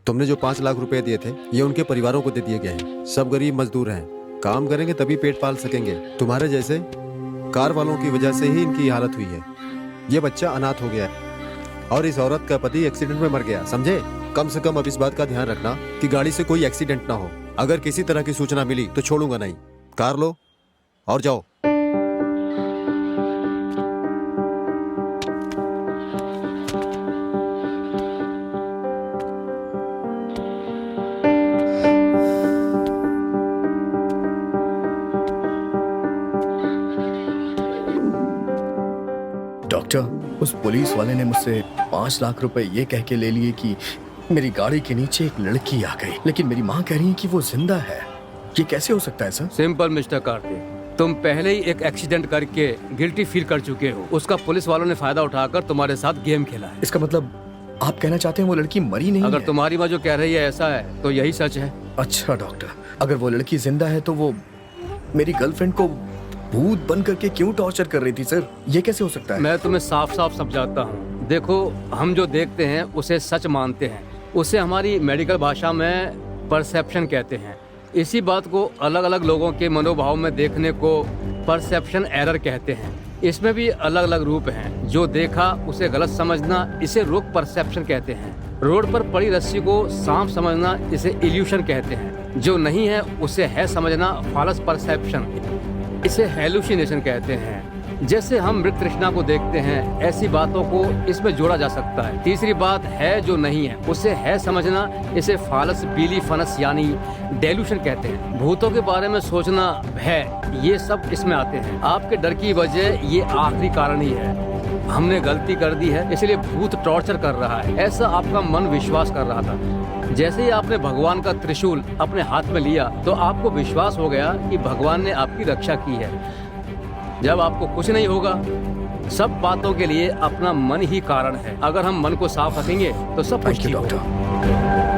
तुमने जो 5 लाख रुपए दिए थे ये उनके परिवारों को दे दिए गए हैं। सब गरीब मजदूर हैं, काम करेंगे तभी पेट पाल सकेंगे। तुम्हारे जैसे कार वालों की वजह से ही इनकी हालत हुई है। ये बच्चा अनाथ हो गया है और इस औरत का पति एक्सीडेंट में मर गया, समझे? कम से कम अब इस बात का ध्यान रखना कि गाड़ी से कोई एक्सीडेंट ना हो। अगर किसी तरह की सूचना मिली तो छोड़ूंगा नहीं। कार लो और जाओ। डॉक्टर, उस पुलिस वाले ने मुझसे 5 लाख रुपए ये कह के ले लिए कि मेरी गाड़ी के नीचे एक लड़की आ गई, लेकिन मेरी माँ कह रही है कि वो जिंदा है। ये कैसे हो सकता है सर? सिंपल मिस्टर कार्तिक, तुम पहले ही एक एक्सीडेंट करके गिल्टी फील कर चुके हो। उसका पुलिस वालों ने फायदा उठाकर तुम्हारे साथ गेम खेला है। इसका मतलब आप कहना चाहते हैं वो लड़की मरी नहीं अगर है? तुम्हारी माँ जो कह रही है ऐसा है तो यही सच है। अच्छा डॉक्टर, अगर वो लड़की जिंदा है तो वो मेरी गर्लफ्रेंड को भूत बन करके क्यों टॉर्चर कर रही थी सर? ये कैसे हो सकता है? मैं तुम्हें साफ साफ समझाता हूँ। देखो, हम जो देखते हैं उसे सच मानते हैं, उसे हमारी मेडिकल भाषा में परसेप्शन कहते हैं। इसी बात को अलग अलग लोगों के मनोभाव में देखने को परसेप्शन एरर कहते हैं। इसमें भी अलग अलग रूप हैं। जो देखा उसे गलत समझना, इसे रोग परसेप्शन कहते हैं। रोड पर पड़ी रस्सी को सांप समझना, इसे इल्यूशन कहते हैं। जो नहीं है उसे है समझना, फॉल्स परसेप्शन, इसे हेलुसिनेशन कहते हैं। जैसे हम मृत तृष्णा को देखते हैं, ऐसी बातों को इसमें जोड़ा जा सकता है। तीसरी बात है जो नहीं है उसे है समझना, इसे फॉल्स बिलीफनेस यानी डेल्यूशन कहते हैं। भूतों के बारे में सोचना, भय, ये सब इसमें आते हैं। आपके डर की वजह ये आखिरी कारण ही है। हमने गलती कर दी है इसलिए भूत टॉर्चर कर रहा है, ऐसा आपका मन विश्वास कर रहा था। जैसे ही आपने भगवान का त्रिशूल अपने हाथ में लिया तो आपको विश्वास हो गया कि भगवान ने आपकी रक्षा की है। जब आपको कुछ नहीं होगा, सब बातों के लिए अपना मन ही कारण है। अगर हम मन को साफ रखेंगे तो सब कुछ ठीक होगा।